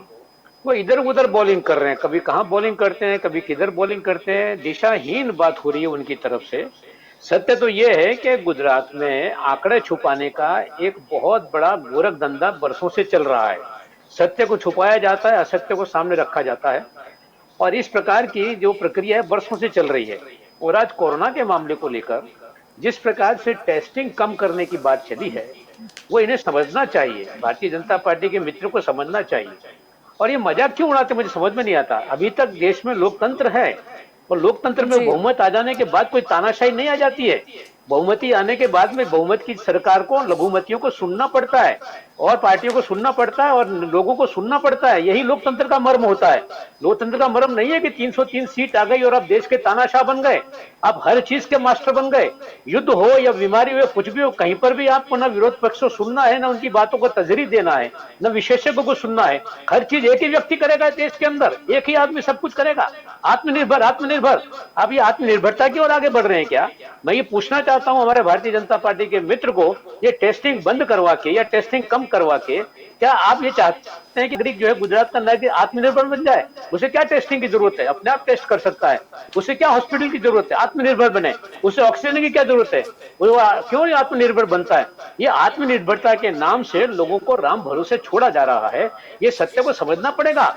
वो इधर उधर बॉलिंग कर रहे हैं, कभी कहाँ बॉलिंग करते हैं, कभी किधर बॉलिंग करते हैं। दिशाहीन बात हो रही है उनकी तरफ से। सत्य तो ये है कि गुजरात में आंकड़े छुपाने का एक बहुत बड़ा गोरख धंधा बरसों से चल रहा है। सत्य को छुपाया जाता है, असत्य को सामने रखा जाता है, और इस प्रकार की जो प्रक्रिया है बरसों से चल रही है। और आज कोरोना के मामले को लेकर जिस प्रकार से टेस्टिंग कम करने की बात चली है, वो इन्हें समझना चाहिए, भारतीय जनता पार्टी के मित्रों को समझना चाहिए। और ये मजाक क्यों उड़ाते मुझे समझ में नहीं आता। अभी तक देश में लोकतंत्र है, और लोकतंत्र में बहुमत आ जाने के बाद कोई तानाशाही नहीं आ जाती है। बहुमती आने के बाद में बहुमत की सरकार को लघुमतियों को सुनना पड़ता है और पार्टियों को सुनना पड़ता है और लोगों को सुनना पड़ता है। यही लोकतंत्र का मर्म होता है। लोकतंत्र का मर्म नहीं है कि 303 सीट आ गई और अब देश के तानाशाह बन गए, आप हर चीज के मास्टर बन गए। युद्ध हो या बीमारी हो, कुछ भी हो, कहीं पर भी आपको ना विरोध पक्ष को सुनना है, ना उनकी बातों को तजरी देना है, ना विशेषज्ञों को सुनना है। हर चीज एक ही व्यक्ति करेगा देश के अंदर, एक ही आदमी सब कुछ करेगा। आत्मनिर्भर आत्मनिर्भर, अब ये आत्मनिर्भरता की ओर आगे बढ़ रहे हैं क्या? मैं ये पूछना चाहता हूं हमारे भारतीय जनता पार्टी के मित्र को, ये टेस्टिंग बंद करवा के या टेस्टिंग कम करवा के क्या आप ये चाहते हैं कि नागरिक जो है गुजरात का नागरिक आत्मनिर्भर बन जाए? उसे क्या टेस्टिंग की जरूरत है? अपने आप टेस्ट कर सकता है। उसे क्या हॉस्पिटल की जरूरत है? आत्मनिर्भर बने। उसे ऑक्सीजन की क्या जरूरत है? वो क्यों नहीं आत्मनिर्भर बनता है? ये आत्मनिर्भरता के नाम से लोगों को राम भरोसे छोड़ा जा रहा है। ये सत्य को समझना पड़ेगा।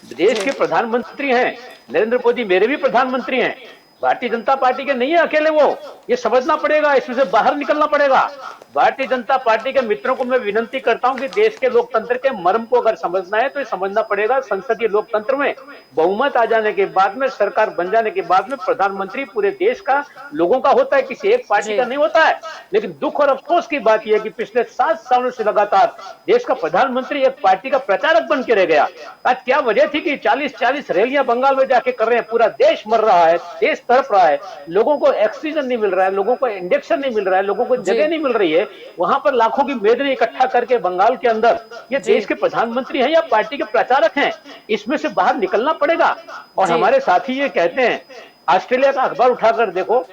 देश के प्रधानमंत्री हैं नरेंद्र मोदी, मेरे भी प्रधानमंत्री हैं, भारतीय जनता पार्टी के नहीं है अकेले वो। ये समझना पड़ेगा, इसमें से बाहर निकलना पड़ेगा। भारतीय जनता पार्टी के मित्रों को मैं विनती करता हूं कि देश के लोकतंत्र के मर्म को अगर समझना है तो ये समझना पड़ेगा संसदीय लोकतंत्र में बहुमत आ जाने के बाद में, सरकार बन जाने के बाद में प्रधानमंत्री पूरे देश का, लोगों का होता है, किसी एक पार्टी का नहीं होता है। लेकिन दुख और अफसोस की बात यह है कि पिछले 7 सालों से लगातार देश का प्रधानमंत्री एक पार्टी का प्रचारक बन के रह गया। आज क्या वजह थी कि 40-40 रैलियां बंगाल में जाके कर रहे हैं? पूरा देश मर रहा है, देश तड़प रहा है, लोगों को ऑक्सीजन नहीं मिल रहा है, लोगों को इंजेक्शन नहीं मिल रहा है, लोगों को जगह नहीं मिल रही है। वहां पर लाखों की मेदनी इकट्ठा करके बंगाल के अंदर, ये देश के प्रधानमंत्री हैं या पार्टी के प्रचारक हैं? इसमें से बाहर निकलना पड़ेगा। और हमारे साथी ये कहते हैं, ऑस्ट्रेलिया का अखबार उठाकर देखो,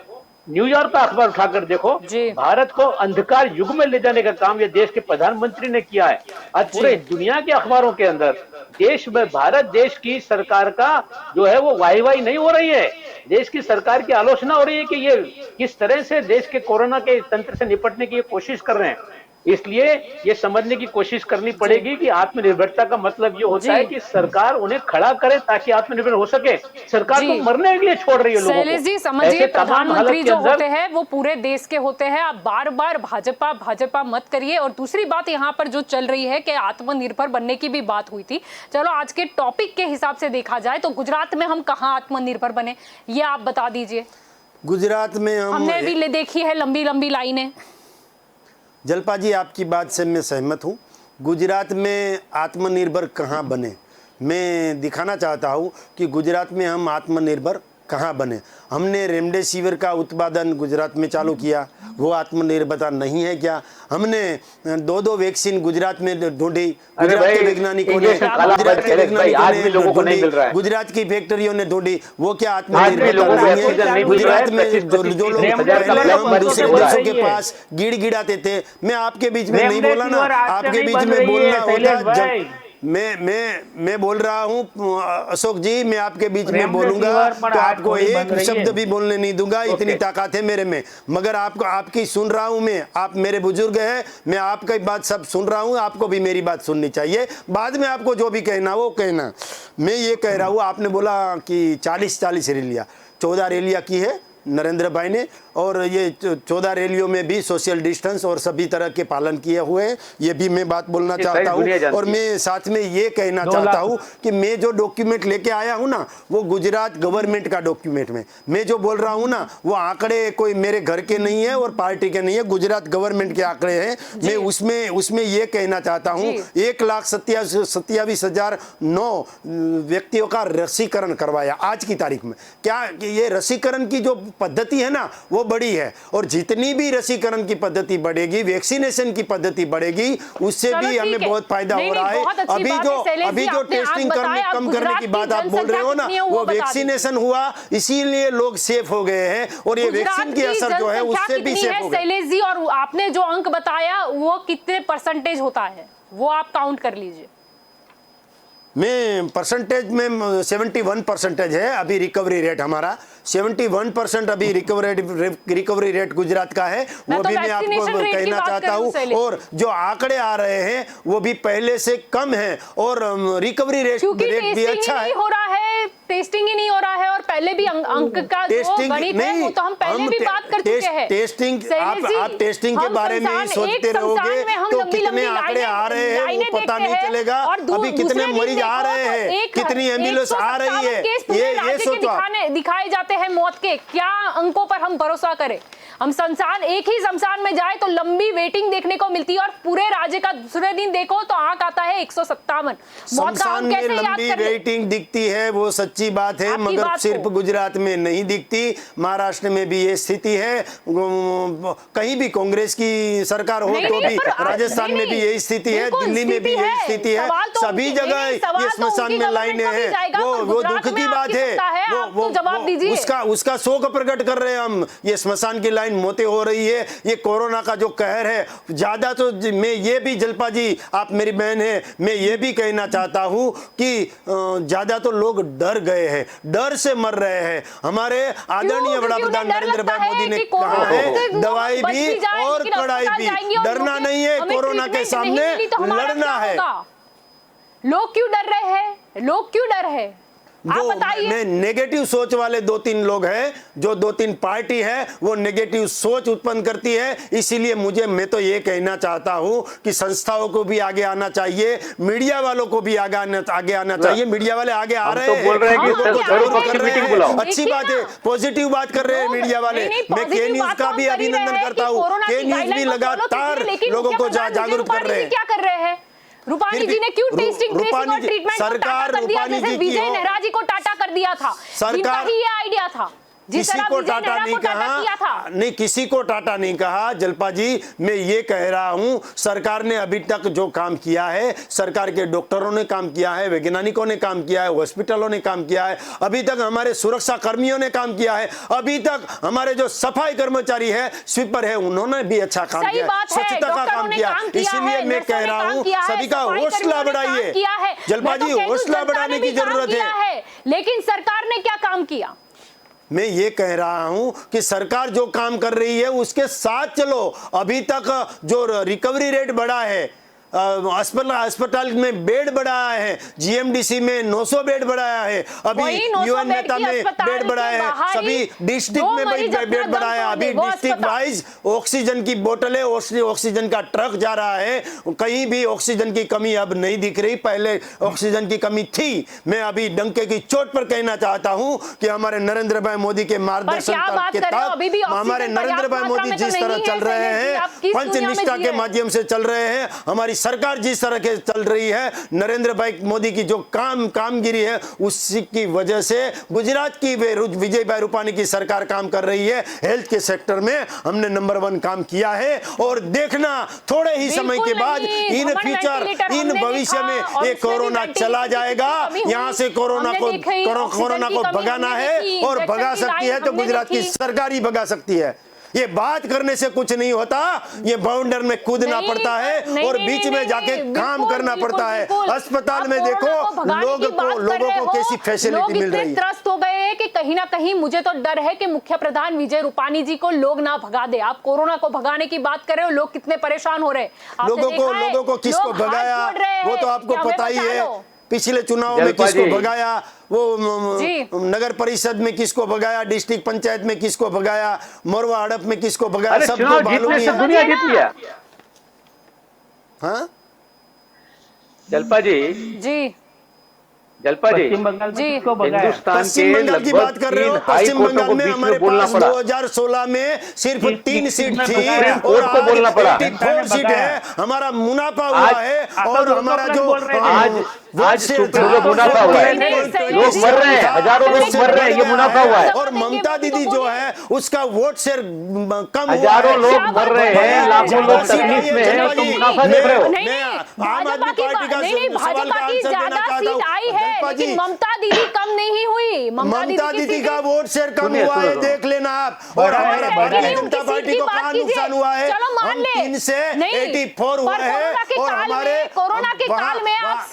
न्यूयॉर्क का अखबार उठाकर देखो, भारत को अंधकार युग में ले जाने का काम ये देश के प्रधानमंत्री ने किया है। आज पूरे दुनिया के अखबारों के अंदर देश में भारत देश की सरकार का जो है वो वाही नहीं हो रही है, देश की सरकार की आलोचना हो रही है कि ये किस तरह से देश के कोरोना के तंत्र से निपटने की कोशिश कर रहे हैं। इसलिए ये समझने की कोशिश करनी पड़ेगी कि आत्मनिर्भरता का मतलब ये होता है कि सरकार उन्हें खड़ा करे ताकि आत्मनिर्भर हो सके। सरकार तो मरने के लिए छोड़ रही है लोगों को। शैलेश जी समझिए, प्रधानमंत्री जो होते हैं वो पूरे देश के होते हैं। आप बार बार भाजपा भाजपा मत करिए। और दूसरी बात यहाँ पर जो चल रही है कि आत्मनिर्भर बनने की भी बात हुई थी। चलो आज के टॉपिक के हिसाब से देखा जाए तो गुजरात में हम कहाँ आत्मनिर्भर बने, ये आप बता दीजिए। गुजरात में हमने भी देखी है लंबी लंबी लाइनें। जलपा जी, आपकी बात से मैं सहमत हूँ। गुजरात में आत्मनिर्भर कहाँ बने, मैं दिखाना चाहता हूँ कि गुजरात में हम आत्मनिर्भर कहाँ बने। हमने रेमडेसिविर का उत्पादन गुजरात में चालू किया, वो आत्मनिर्भरता नहीं है क्या? हमने 2 वैक्सीन गुजरात में ढूंढी, गुजरात के वैज्ञानिकों ने, गुजरात की फैक्ट्रियों ने ढूंढी, वो क्या आत्मनिर्भरता नहीं है? गुजरात में जो लोग पहले हम दूसरे देशों के पास गिड़गिड़ाते थे, मैं आपके बीच में नहीं बोला ना, आपके बीच में बोलना होता जब मैं बोल रहा हूँ अशोक जी, मैं आपके बीच में बोलूंगा तो आपको एक शब्द भी बोलने नहीं दूंगा, इतनी ताकत है मेरे में। मगर आपको आपकी सुन रहा हूँ मैं, आप मेरे बुजुर्ग हैं, मैं आपकी बात सब सुन रहा हूँ, आपको भी मेरी बात सुननी चाहिए। बाद में आपको जो भी कहना वो कहना। मैं ये कह रहा हूँ, आपने बोला कि 40 रैलियाँ, 14 रैलियाँ की है नरेंद्र भाई ने, और ये 14 रैलियों में भी सोशल डिस्टेंस और सभी तरह के पालन किए हुए हैं, ये भी मैं बात बोलना चाहता हूँ। और मैं साथ में ये कहना चाहता हूँ कि मैं जो डॉक्यूमेंट लेके आया हूँ ना, वो गुजरात गवर्नमेंट का डॉक्यूमेंट में मैं जो बोल रहा हूँ ना, वो आंकड़े कोई मेरे घर के नहीं है और पार्टी के नहीं है, गुजरात गवर्नमेंट के आंकड़े हैं। मैं उसमें ये कहना चाहता हूँ 1,27,009 व्यक्तियों का रसीकरण करवाया आज की तारीख में। क्या ये रसीकरण की जो पद्धति है ना वो बड़ी है, और जितनी भी रसीकरण की पद्धति बढ़ेगी, वैक्सीनेशन की पद्धति बढ़ेगी, उससे भी हमें बहुत फायदा हो रहा है। अभी जो टेस्टिंग कम करने की बात आप बोल रहे हो ना, वो वैक्सीनेशन हुआ इसीलिए लोग सेफ हो गए हैं, और ये वैक्सीन की असर जो है उससे भी सेफ हो गए। शैलेश जी, और आपने जो अंक बताया वो कितने परसेंटेज होता है वो आप काउंट कर लीजिए। मैं परसेंटेज में 71% है अभी रिकवरी रेट हमारा, 71% अभी रिकवरी रेट गुजरात का है, वो भी मैं आपको कहना चाहता हूँ। और जो आंकड़े आ रहे हैं वो भी पहले से कम है, और रिकवरी रेट भी अच्छा है। हो रहा है, टेस्टिंग ही नहीं हो रहा है, और पहले भी अंक का जो गणित है वो तो हम पहले भी बात कर चुके हैं। टेस्टिंग आप टेस्टिंग के बारे में ही सोचते रहोगे तो कितने आंकड़े आ रहे हैं वो पता नहीं चलेगा। अभी कितने मरीज आ रहे हैं, कितनी एम्बुलेंस आ रही है, ये सोचो। दिखाए जाते हैं मौत के, क्या अंकों पर हम भरोसा करें? हम शमशान, एक ही शमशान में जाए तो लंबी वेटिंग देखने को मिलती है और पूरे राज्य का दूसरे दिन देखो तो आंक आता है 157। मौत का शमशान हम में कैसे याद लंबी कर ले? वेटिंग दिखती है, वो सच्ची बात है, आपकी मगर बात सिर्फ को। गुजरात में नहीं दिखती, महाराष्ट्र में भी ये स्थिति है, कहीं भी कांग्रेस की सरकार हो नहीं, तो नहीं, भी, पर राजस्थान में भी यही स्थिति है, बिल्कुल दिल्ली में भी स्थिति यही है। स्थिति है, सवाल तो सभी उनकी- जगह नहीं, सवाल ये तो स्मशान उनकी में गवर्नमेंट लाइनें का भी हैं, जाएगा, पर वो गुजरात दुख में की बात आपकी है, सत्ता है, आप तो जवाब दीजिए। उसका शोक प्रकट कर रहे हैं हम। ये स्मशान की लाइन मोते हो रही है, ये कोरोना का जो कहर है ज्यादा, तो मैं ये भी, जल्पा जी आप मेरी बहन है, मैं ये भी कहना चाहता हूं कि ज्यादा तो लोग डर गए हैं, डर से मर रहे हैं। हमारे आदरणीय बड़ा प्रधान नरेंद्र भाई मोदी ने कहा है, दवाई भी और कड़ाई भी, डरना नहीं है, कोरोना के सामने लड़ना है। लोग क्यों डर रहे हैं? लोग क्यों डर रहे हैं? आप वो बताइए। नेगेटिव सोच वाले 2-3 लोग हैं, जो 2-3 पार्टी है, वो नेगेटिव सोच उत्पन्न करती है। इसीलिए मैं तो ये कहना चाहता हूं कि संस्थाओं को भी आगे आना चाहिए, मीडिया वालों को भी आगे आना चाहिए। मीडिया वाले आगे आ रहे हैं, बोल रहे हैं कि लोगों को सर्वपक्षीय कर रहे मीटिंग हैं, बुलाओ। अच्छी बात है, पॉजिटिव बात कर रहे हैं मीडिया वाले। मैं के न्यूज का भी अभिनंदन करता हूँ, के न्यूज भी लगातार लोगों को जागरूक कर रहे हैं। क्या कर रहे हैं? रूपानी जी ने क्यों टेस्टिंग ट्रेसिंग और ट्रीटमेंट सरकार रूपानी जी की विजय नेहरा जी को टाटा कर दिया था? जिनका ही ये आइडिया था, किसी को टाटा नहीं कहा, नहीं किसी को टाटा नहीं कहा। जल्पा जी, मैं ये कह रहा हूं, सरकार ने अभी तक जो काम किया है, सरकार के डॉक्टरों ने काम किया है, वैज्ञानिकों ने काम किया है, हॉस्पिटलों ने काम किया है, अभी तक हमारे सुरक्षा कर्मियों ने काम किया है, अभी तक हमारे जो सफाई कर्मचारी है, स्वीपर है, उन्होंने भी अच्छा काम किया है, स्वच्छता का काम किया। इसीलिए मैं कह रहा हूँ, सभी का हौसला बढ़ाइए। जल्पा जी, हौसला बढ़ाने की जरूरत है। लेकिन सरकार ने क्या काम किया? मैं ये कह रहा हूं कि सरकार जो काम कर रही है उसके साथ चलो। अभी तक जो रिकवरी रेट बढ़ा है, अस्पताल में बेड बढ़ाया है, जीएमडीसी में 900 बेड बढ़ाया है, अभी यूएन नेता में बेड बढ़ाया है, सभी डिस्ट्रिक्ट में बेड बढ़ाया, अभी डिस्ट्रिक्ट वाइज ऑक्सीजन की बोतलें, ऑक्सीजन का ट्रक जा रहा है, कहीं भी ऑक्सीजन की कमी अब नहीं दिख रही, पहले ऑक्सीजन की कमी थी। मैं अभी डंके की चोट पर कहना चाहता हूं कि हमारे नरेंद्र भाई मोदी के मार्गदर्शन के तहत हमारे नरेंद्र भाई मोदी जिस तरह चल रहे हैं, पंचनिष्ठा के माध्यम से चल रहे हैं, हमारी सरकार जिस तरह के चल रही है, नरेंद्र भाई मोदी की जो कामगिरी है, उसी की वजह से गुजरात की विजय भाई रूपानी की सरकार काम कर रही है। हेल्थ के सेक्टर में हमने नंबर 1 काम किया है और देखना थोड़े ही समय के बाद इन फ्यूचर, इन भविष्य में ये कोरोना चला जाएगा। यहाँ से कोरोना को भगाना है और भगा सकती है तो गुजरात की सरकार ही भगा सकती है। ये बात करने से कुछ नहीं होता, ये बाउंडर में कूदना पड़ता है और बीच में जाके काम करना पड़ता है। अस्पताल में देखो लोगों को कैसी फैसिलिटी मिल रही है। त्रस्त हो गए हैं कि कहीं ना कहीं मुझे तो डर है कि मुख्य प्रधान विजय रूपानी जी को लोग ना भगा दे। आप कोरोना को भगाने की बात कर रहे हो, लोग कितने परेशान हो रहे हैं। लोगों को किसको भगाया वो तो आपको पता ही है। पिछले चुनाव में किसको भगाया, वो नगर परिषद में किसको भगाया, डिस्ट्रिक्ट पंचायत में किसको भगाया, मोरवा हड़प में किसको भगाया, सबको मालूम है। दुनिया जीत लिया। हाँ जल्पा जी, जल्पा जी, पश्चिम बंगाल में किसको भगाया? हिंदुस्तान पश्चिम बंगाल की बात कर रहे हो। पश्चिम बंगाल में हमारे पास 2016 में सिर्फ 3 सीट थी और आज 84 सीट है। हमारा मुनाफा हुआ है और हमारा जो आज मुनाफा हुआ है, लोग मर रहे हैं, हजारों लोग मर रहे हैं, ये मुनाफा हुआ है। और ममता दीदी जो है उसका वोट शेयर कम, हजारों लोग मर रहे हैं, लाखों लोग तकलीफ में हैं, तो मुनाफा देख रहे हो। आम आदमी पार्टी का सवाल का आंसर देना चाहता हूँ। लेकिन ममता दीदी कम नहीं हुई। ममता दीदी का वोट शेयर कम हुआ है, देख लेना आप। और हमारा भारतीय जनता पार्टी को कहाँ नुकसान हुआ है? हम 3 से 84 हुआ है और हमारे कोरोना के काल में आप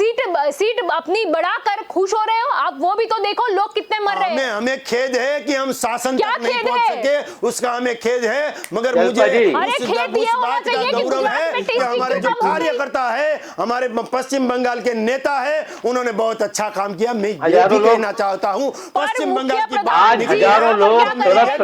सीट अपनी बढ़ाकर खुश हो रहे हो। आप वो भी तो देखो लोग कितने मर रहे हैं। हमें खेद है कि हम शासन तक नहीं पहुंच सके, उसका हमें खेद है। मगर मुझे उस बात का गौरव है कि हमारे जो कार्यकर्ता है, हमारे पश्चिम बंगाल के नेता है, उन्होंने बहुत अच्छा काम किया। मैं ये भी कहना चाहता हूँ, पश्चिम बंगाल की आज हजारों लोग तरफ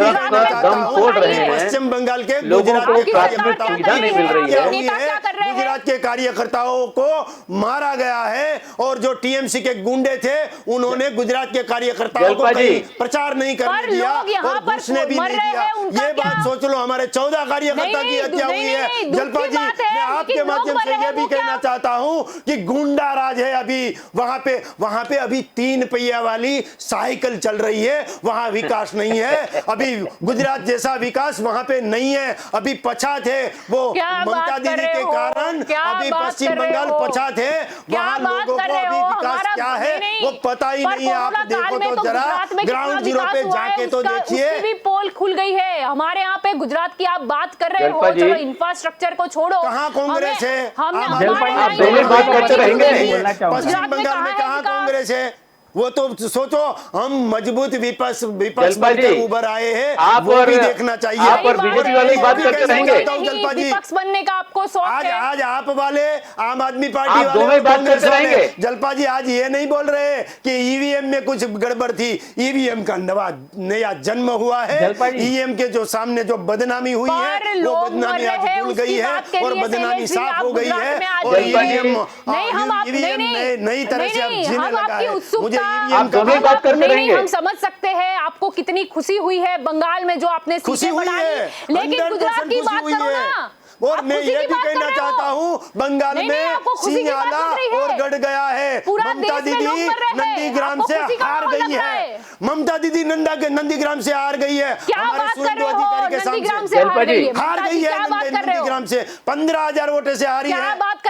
दम तोड़ रहे हैं। पश्चिम बंगाल के गुजरात के प्राथमिक सुविधा नहीं मिल रही है। गुजरात के कार्यकर्ताओं को मारा गया है और जो टीएमसी के गुंडे गए थे उन्होंने गुजरात के कार्यकर्ताओं को कहीं प्रचार नहीं करने दिया और घुसने भी नहीं दिया। ये बात सोच लो, हमारे 14 कार्यकर्ता की हत्या हुई है। जलपा जी, मैं आपके माध्यम से ये भी कहना चाहता हूं कि गुंडा राज है अभी वहां पे अभी 3 पहिया वाली साइकिल चल रही है, वहां विकास नहीं है। अभी गुजरात जैसा विकास वहां पे नहीं है, अभी पछात है। वो ममता दीदी के कारण अभी पश्चिम बंगाल पछात है, वहां लोगों को अभी विकास क्या है वो पता ही नहीं है। आप देखो तो जरा ग्राउंड जीरो पे जाके तो देखिए, भी पोल खुल गई है। हमारे यहाँ पे गुजरात की आप बात कर रहे हो, चलो इंफ्रास्ट्रक्चर को छोड़ो, कहाँ कांग्रेस है? आप दोनों बात करते रहेंगे। पश्चिम बंगाल में कहाँ कांग्रेस है? वो तो सोचो, हम मजबूत विपक्ष बनकर उभर आए हैं, आप वो भी देखना चाहिए। आप और बीजेपी वाली बात करते रहेंगे। जलपा जी, विपक्ष बनने का आपको शौक है। आज आप वाले आम आदमी पार्टी आप दोनों वाले बात करते रहेंगे। जलपा जी आज ये नहीं बोल रहे कि ईवीएम में कुछ गड़बड़ थी। ईवीएम का नया जन्म हुआ है। ईवीएम के जो सामने जो बदनामी हुई है वो बदनामी आज भूल गई है और बदनामी साफ हो गई है। और ईवीएम नई तरह से अब जीने लगा है। मुझे आप दोनों बात करते रहेंगे। हम समझ सकते हैं आपको कितनी खुशी हुई है बंगाल में जो आपने खुशी हुई है, लेकिन गुजरात की बात करो ना। और मैं ये भी कहना चाहता हूँ, बंगाल में सिंगाला और गढ़ गया है। ममता दीदी नंदीग्राम से हार गई है। ममता दीदी नंदीग्राम से हार गई है। हमारे सुरेंद्र अधिकारी के सामने हार गई है। नंदीग्राम से 15,000 वोटों से हारी है।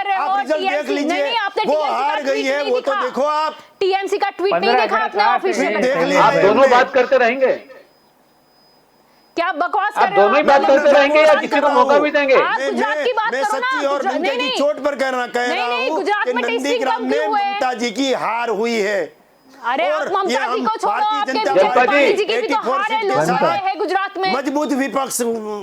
आप रिजल्ट देख लीजिए, वो हार गई है। वो तो देखो, आप टीएमसी का ट्वीट नहीं देखा आपने? ऑफिशियल देख लिया। आप दोनों बात करते रहेंगे। क्या बकवास कर आप रहे हो? दोनों ही बात करते रहेंगे या किसी को मौका भी देंगे? आप गुजरात की बात मैं करो ना। सच्ची और निंदा की चोट पर कह रहा नहीं, हूँ गुजरात कि में टेस्टिंग नंदीग्राम कम में क्यों है? ममता जी की हार हुई है। अरे आप ममता जी को छोड़ो, आपके जनता पार्टी जी की भी तो 84 हार है, लोग हारे हैं गुजरात में। मजबूत विपक्ष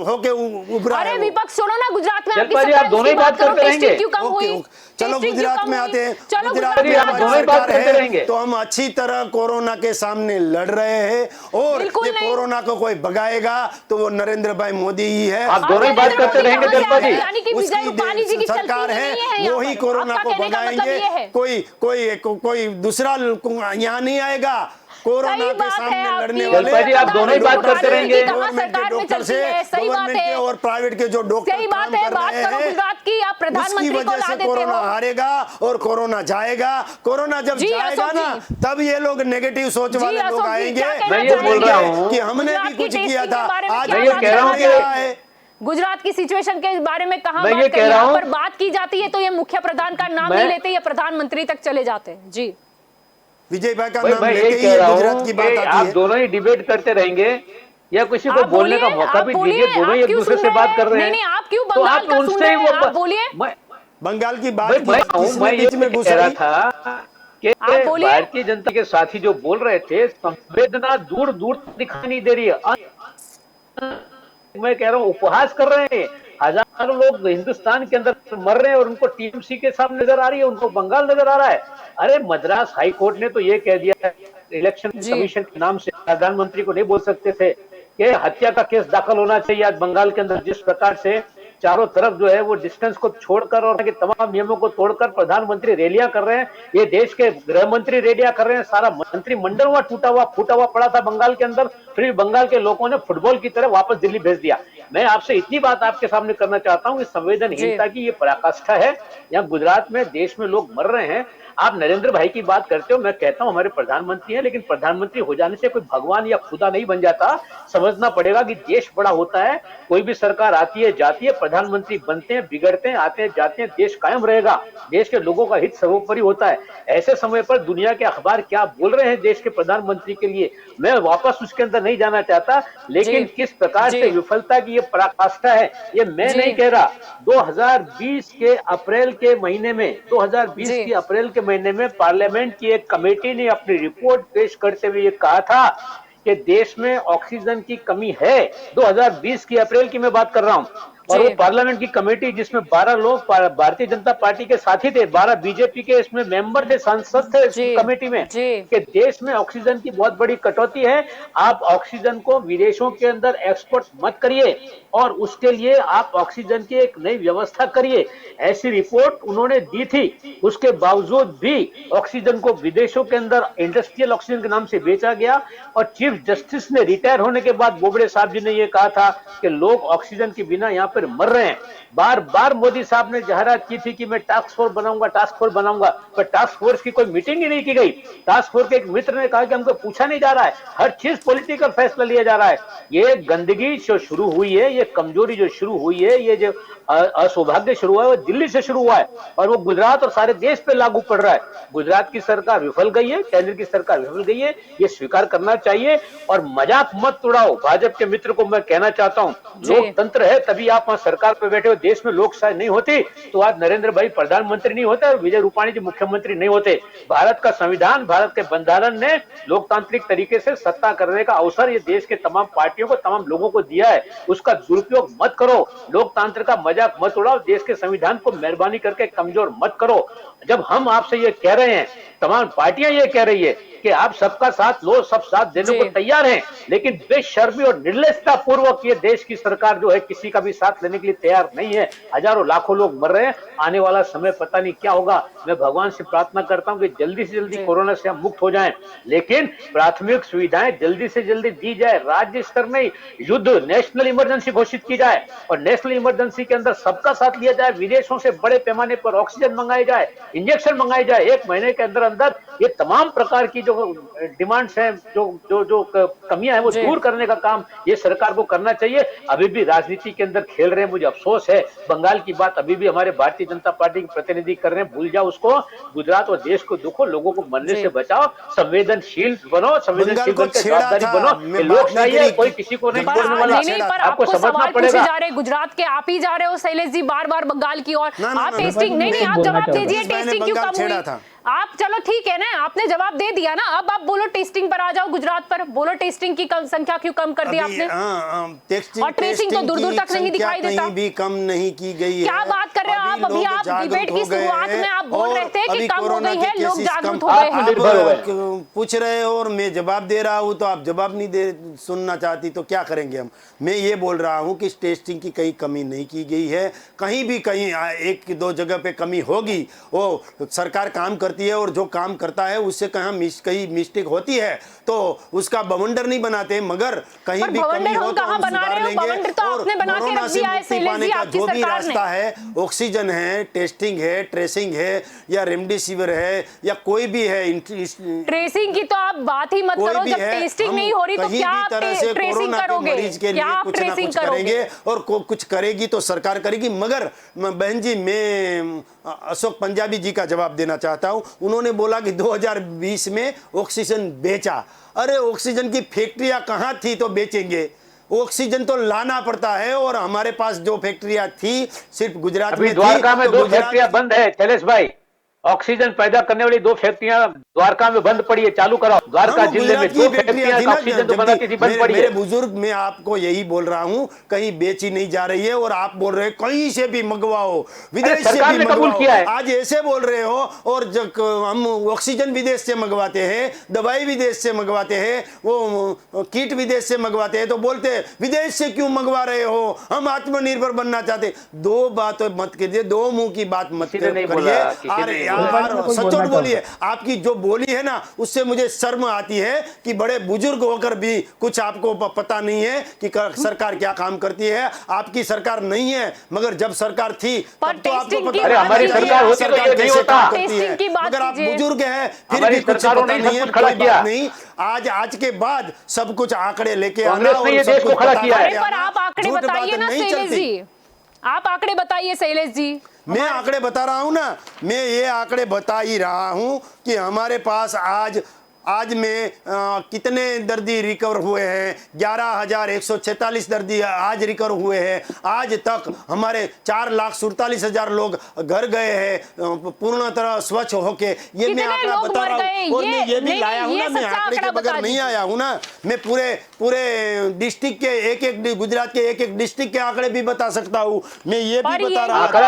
होके उभरा है। अरे विपक्ष छोड़ो ना, गुजरात में जलपा जी, आप दोनों ही बात करते रहेंगे। क्यों कम हुई? चलो गुजरात में आते हैं। गुजरात में आप दोनों ही बात करते रहेंगे। तो हम अच्छी तरह कोरोना के सामने लड़ रहे हैं और ये कोरोना को कोई भगाएगा तो वो नरेंद्र भाई मोदी ही है। आप दोनों ही बात करते रहेंगे जलपा जी। उसकी सरकार है, वो ही कोरोना को भगाएंगे। कोई दूसरा यहाँ नहीं आएगा। कोरोना के सामने लड़ने वाले आप दोनों ही बात करते रहेंगे। गवर्नमेंट के डॉक्टर से, गवर्नमेंट के और प्राइवेट के जो डॉक्टर काम कर रहे हैं, उसकी वजह से कोरोना हारेगा और कोरोना जाएगा। कोरोना जब जाएगा ना, तब ये लोग नेगेटिव सोच वाले लोग आएंगे। मैं ये बोल रहा हूँ कि हमने भी कुछ किया था। आज मैं ये कह रहा हूँ कि गुजरात की सिचुएशन के बारे में कहां मैं ये कह रहा हूं, पर बात की जाती है तो ये मुख्य प्रधान का नाम नहीं लेते, ये प्रधानमंत्री तक चले जाते हैं। जी विजय भाई का मैं नाम लेके यही ही कह रहा गुजरात हूँ की कि बात आती आप है। दोनों ही डिबेट करते रहेंगे या किसी को बोलने का मौका भी दीजिए। दोनों ही एक दूसरे से बात कर रहे हैं। नहीं, आप क्यों तो बंगाल का सुन रहे हैं? आप बोलिए। बंगाल की बात मैं ये कह रहा था कि भारतीय जनता के साथी जो बोल रहे थे, संवेदना दूर दूर दिखाई नहीं दे रही है। मैं कह रहा हूँ उपहास कर रहे हैं। हजारों लोग हिंदुस्तान के अंदर मर रहे हैं और उनको टीएमसी के सामने नजर आ रही है, उनको बंगाल नजर आ रहा है। अरे मद्रास हाई कोर्ट ने तो ये कह दिया है, इलेक्शन कमीशन के नाम से प्रधानमंत्री को नहीं बोल सकते थे कि हत्या का केस दाखिल होना चाहिए। आज बंगाल के अंदर जिस प्रकार से चारों तरफ जो है वो डिस्टेंस को छोड़कर और तमाम नियमों को तोड़कर प्रधानमंत्री रैलियां कर रहे हैं, ये देश के गृह मंत्री रैलियां कर रहे हैं। सारा मंत्रिमंडल वहां टूटा हुआ पड़ा था बंगाल के अंदर, फिर बंगाल के लोगों ने फुटबॉल की तरह वापस दिल्ली भेज दिया। मैं आपसे इतनी बात आपके सामने करना चाहता हूं कि संवेदनहीनता की ये पराकाष्ठा है। यहाँ गुजरात में, देश में लोग मर रहे हैं। आप नरेंद्र भाई की बात करते हो, मैं कहता हूं हमारे प्रधानमंत्री हैं, लेकिन प्रधानमंत्री हो जाने से कोई भगवान या खुदा नहीं बन जाता। समझना पड़ेगा कि देश बड़ा होता है, कोई भी सरकार आती है जाती है, प्रधानमंत्री बनते हैं बिगड़ते हैं, आते हैं जाते हैं, देश कायम रहेगा। देश के लोगों का हित सर्वोपरि होता है। ऐसे समय पर दुनिया के अखबार क्या बोल रहे हैं देश के प्रधानमंत्री के लिए, मैं वापस उसके अंदर नहीं जाना चाहता। लेकिन किस प्रकार से विफलता की ये पराकाष्ठा है, ये मैं नहीं कह रहा। 2020 के अप्रैल के महीने में, 2020 की अप्रैल के महीने में पार्लियामेंट की एक कमेटी ने अपनी रिपोर्ट पेश करते हुए ये कहा था कि देश में ऑक्सीजन की कमी है। 2020 की अप्रैल की मैं बात कर रहा हूं। और वो जी। पार्लियामेंट की कमेटी जिसमें 12 लोग भारतीय जनता पार्टी के साथी थे, 12 बीजेपी के इसमें मेंबर थे, सांसद थे इस जी कमेटी में, जी कि देश में ऑक्सीजन की बहुत बड़ी कटौती है, आप ऑक्सीजन को विदेशों के अंदर एक्सपोर्ट मत करिए और उसके लिए आप ऑक्सीजन की एक नई व्यवस्था करिए। ऐसी रिपोर्ट उन्होंने दी थी, उसके बावजूद भी ऑक्सीजन को विदेशों के अंदर इंडस्ट्रियल ऑक्सीजन के नाम से बेचा गया। और चीफ जस्टिस ने रिटायर होने के बाद बोबड़े साहब जी ने यह कहा था कि लोग ऑक्सीजन के बिना यहाँ पर मर रहे हैं। बार बार मोदी साहब ने जाहिरात की थी कि मैं टास्क फोर्स बनाऊंगा, टास्क फोर्स बनाऊंगा, पर टास्क फोर्स की कोई मीटिंग ही नहीं की गई। टास्क फोर्स के एक मित्र ने कहा कि हमको पूछा नहीं जा रहा है, हर चीज पॉलिटिकल फैसला लिया जा रहा है। ये गंदगी जो शुरू हुई है, ये कमजोरी जो शुरू हुई है, ये जो असौभाग्य शुरू हुआ है, वो दिल्ली से शुरू हुआ है और वो गुजरात और सारे देश पे लागू पड़ रहा है। गुजरात की सरकार विफल गई है, केंद्र की सरकार विफल गई है, ये स्वीकार करना चाहिए। और मजाक मत उड़ाओ। भाजपा के मित्र को मैं कहना चाहता हूँ, लोकतंत्र है तभी आप वहां सरकार पे बैठे हो। देश में लोकशाही नहीं होती तो आज नरेंद्र भाई प्रधानमंत्री नहीं होते और विजय रूपाणी जी मुख्यमंत्री नहीं होते। भारत का संविधान, भारत के बंधारण ने लोकतांत्रिक तरीके से सत्ता करने का अवसर ये देश के तमाम पार्टियों को, तमाम लोगों को दिया है। उसका दुरुपयोग मत करो, लोकतंत्र का मजाक मत उड़ाओ, देश के संविधान को मेहरबानी करके कमजोर मत करो। जब हम आपसे ये कह रहे हैं, तमाम पार्टियां ये कह रही है कि आप सबका साथ लो, सब साथ देने को तैयार हैं, लेकिन बेशर्मी और निर्लजता पूर्वक ये देश की सरकार जो है किसी का भी साथ लेने के लिए तैयार नहीं है। हजारों लाखों लोग मर रहे हैं, आने वाला समय पता नहीं क्या होगा। मैं भगवान से प्रार्थना करता हूं कि जल्दी से जल्दी कोरोना से हम मुक्त हो जाएं, लेकिन प्राथमिक सुविधाएं जल्दी से जल्दी दी जाए। राज्य स्तर में युद्ध, नेशनल इमरजेंसी घोषित की जाए और नेशनल इमरजेंसी के अंदर सबका साथ लिया जाए। विदेशों से बड़े पैमाने पर ऑक्सीजन मंगाई जाए, इंजेक्शन मंगाई जाए। 1 महीने के अंदर अंदर ये तमाम प्रकार की जो डिमांड्स हैं, जो कमियां हैं, वो दूर करने का काम ये सरकार को करना चाहिए। अभी भी राजनीति के अंदर खेल रहे हैं, मुझे अफसोस है। बंगाल की बात अभी भी हमारे भारतीय जनता पार्टी के प्रतिनिधि कर रहे हैं, भूल जाओ उसको। गुजरात और देश को दुखो, लोगों को मरने से बचाओ, संवेदनशील बनो, संवेदनशील बनकर जवाबदारी बनो। लोकशाही है, कोई किसी को नहीं छोड़ने वाला। आपको समझना पड़ेगा। गुजरात के आप ही जा रहे हो शैलेश जी, बार बार बंगाल की ओर। आप टेस्टिंग नहीं, आप जवाब दीजिए, टेस्टिंग क्यों कम हुई? आप चलो ठीक है ना, आपने जवाब दे दिया ना, अब आप बोलो टेस्टिंग पर आ जाओ। गुजरात पर बोलो टेस्टिंग की संख्या क्यों कम कर दी आपने? और ट्रेसिंग तो दूर दूर तक नहीं दिखाई देता, भी कम नहीं की गई है। क्या बात कर रहे हो आप? अभी आप डिबेट की शुरुआत में आप बोल रहे थे कि कम हो गई है, लोग जागरूक हो गए हैं। पूछ रहे हो और मैं जवाब दे रहा हूँ, तो आप जवाब नहीं दे, सुनना चाहती तो क्या करेंगे हम? मैं ये बोल रहा हूँ कि टेस्टिंग की कहीं कमी नहीं की गई है, कहीं भी कहीं 1-2 जगह पे कमी होगी। वो सरकार काम करती है और जो काम करता है उससे कहीं मिस्टेक होती है तो उसका बवंडर नहीं बनाते, मगर कहीं भी कमी हो तो हम सुधार लेंगे। और कोरोना से मुक्ति पाने का जो भी रास्ता है, ऑक्सीजन है, टेस्टिंग है, ट्रेसिंग है, या रेमडेसिविर है, या कोई भी है। ट्रेसिंग की तो आप बात ही मत करो, जब टेस्टिंग नहीं हो रही तो क्या आप ट्रेसिंग करोगे? क्या आप ट्रेसिंग करोगे? और कुछ करेगी तो सरकार करेगी। मगर बहन जी, मैं अशोक पंजाबी जी का जवाब देना चाहता हूं। उन्होंने बोला कि 2020 में ऑक्सीजन बेचा। अरे ऑक्सीजन की फैक्ट्रियां कहां थी तो बेचेंगे? ऑक्सीजन तो लाना पड़ता है, और हमारे पास जो फैक्ट्रियां थी सिर्फ गुजरात में थी। द्वारका में 2 फैक्ट्रियां बंद है शैलेश भाई, ऑक्सीजन पैदा करने वाली 2 फैक्ट्रियां द्वारका में बंद पड़ी है, चालू कराओ। द्वारका जिले में 2 फैक्ट्रियां ऑक्सीजन जो बनाती थी बंद पड़ी है। मेरे बुजुर्ग, मैं आपको यही बोल रहा हूं, कहीं बेची नहीं जा रही है, और आप बोल रहे हैं कहीं से भी मंगवाओ, विदेश से भी मंगवाओ। आज ऐसे बोल रहे हो, और जब हम ऑक्सीजन विदेश से मंगवाते हैं, दवाई विदेश से मंगवाते हैं, वो किट विदेश से मंगवाते हैं, तो बोलते हैं विदेश से क्यों मंगवा रहे हो, हम आत्मनिर्भर बनना चाहते। 2 बात मत कीजिए, 2 मुंह की बात मत करिए। सचोट बोलिए। आपकी जो बोली है ना, उससे मुझे शर्म आती है कि बड़े बुजुर्ग होकर भी कुछ आपको पता नहीं है कि सरकार क्या काम करती है। आपकी सरकार नहीं है, मगर जब सरकार थी तब तो आपको पता है हमारी सरकार होती तो ये नहीं होता। मगर आप बुजुर्ग हैं, फिर भी कुछ पता नहीं है। कोई बात नहीं, आज के बाद सब कुछ आंकड़े लेके आना और सब कुछ खड़ा किया है। पर आप आंकड़े बताइए ना शैलेश जी, आप आंकड़े बताइए शैलेश जी। मैं आंकड़े बता रहा हूं ना, मैं ये आंकड़े बता ही रहा हूं कि हमारे पास आज आज में कितने दर्दी रिकवर हुए हैं? 11,146 दर्दी आज रिकवर हुए हैं। आज तक हमारे 4,47,000 लोग घर गए हैं पूर्ण तरह स्वच्छ होके। ये मैं आंकड़ा बता रहा हूँ और मैं ये भी लाया हूँ ना, मैं आंकड़े के बगैर नहीं आया हूँ ना, मैं पूरे डिस्ट्रिक्ट के एक गुजरात के एक डिस्ट्रिक्ट के आंकड़े भी बता सकता हूँ। मैं ये भी बता रहा था,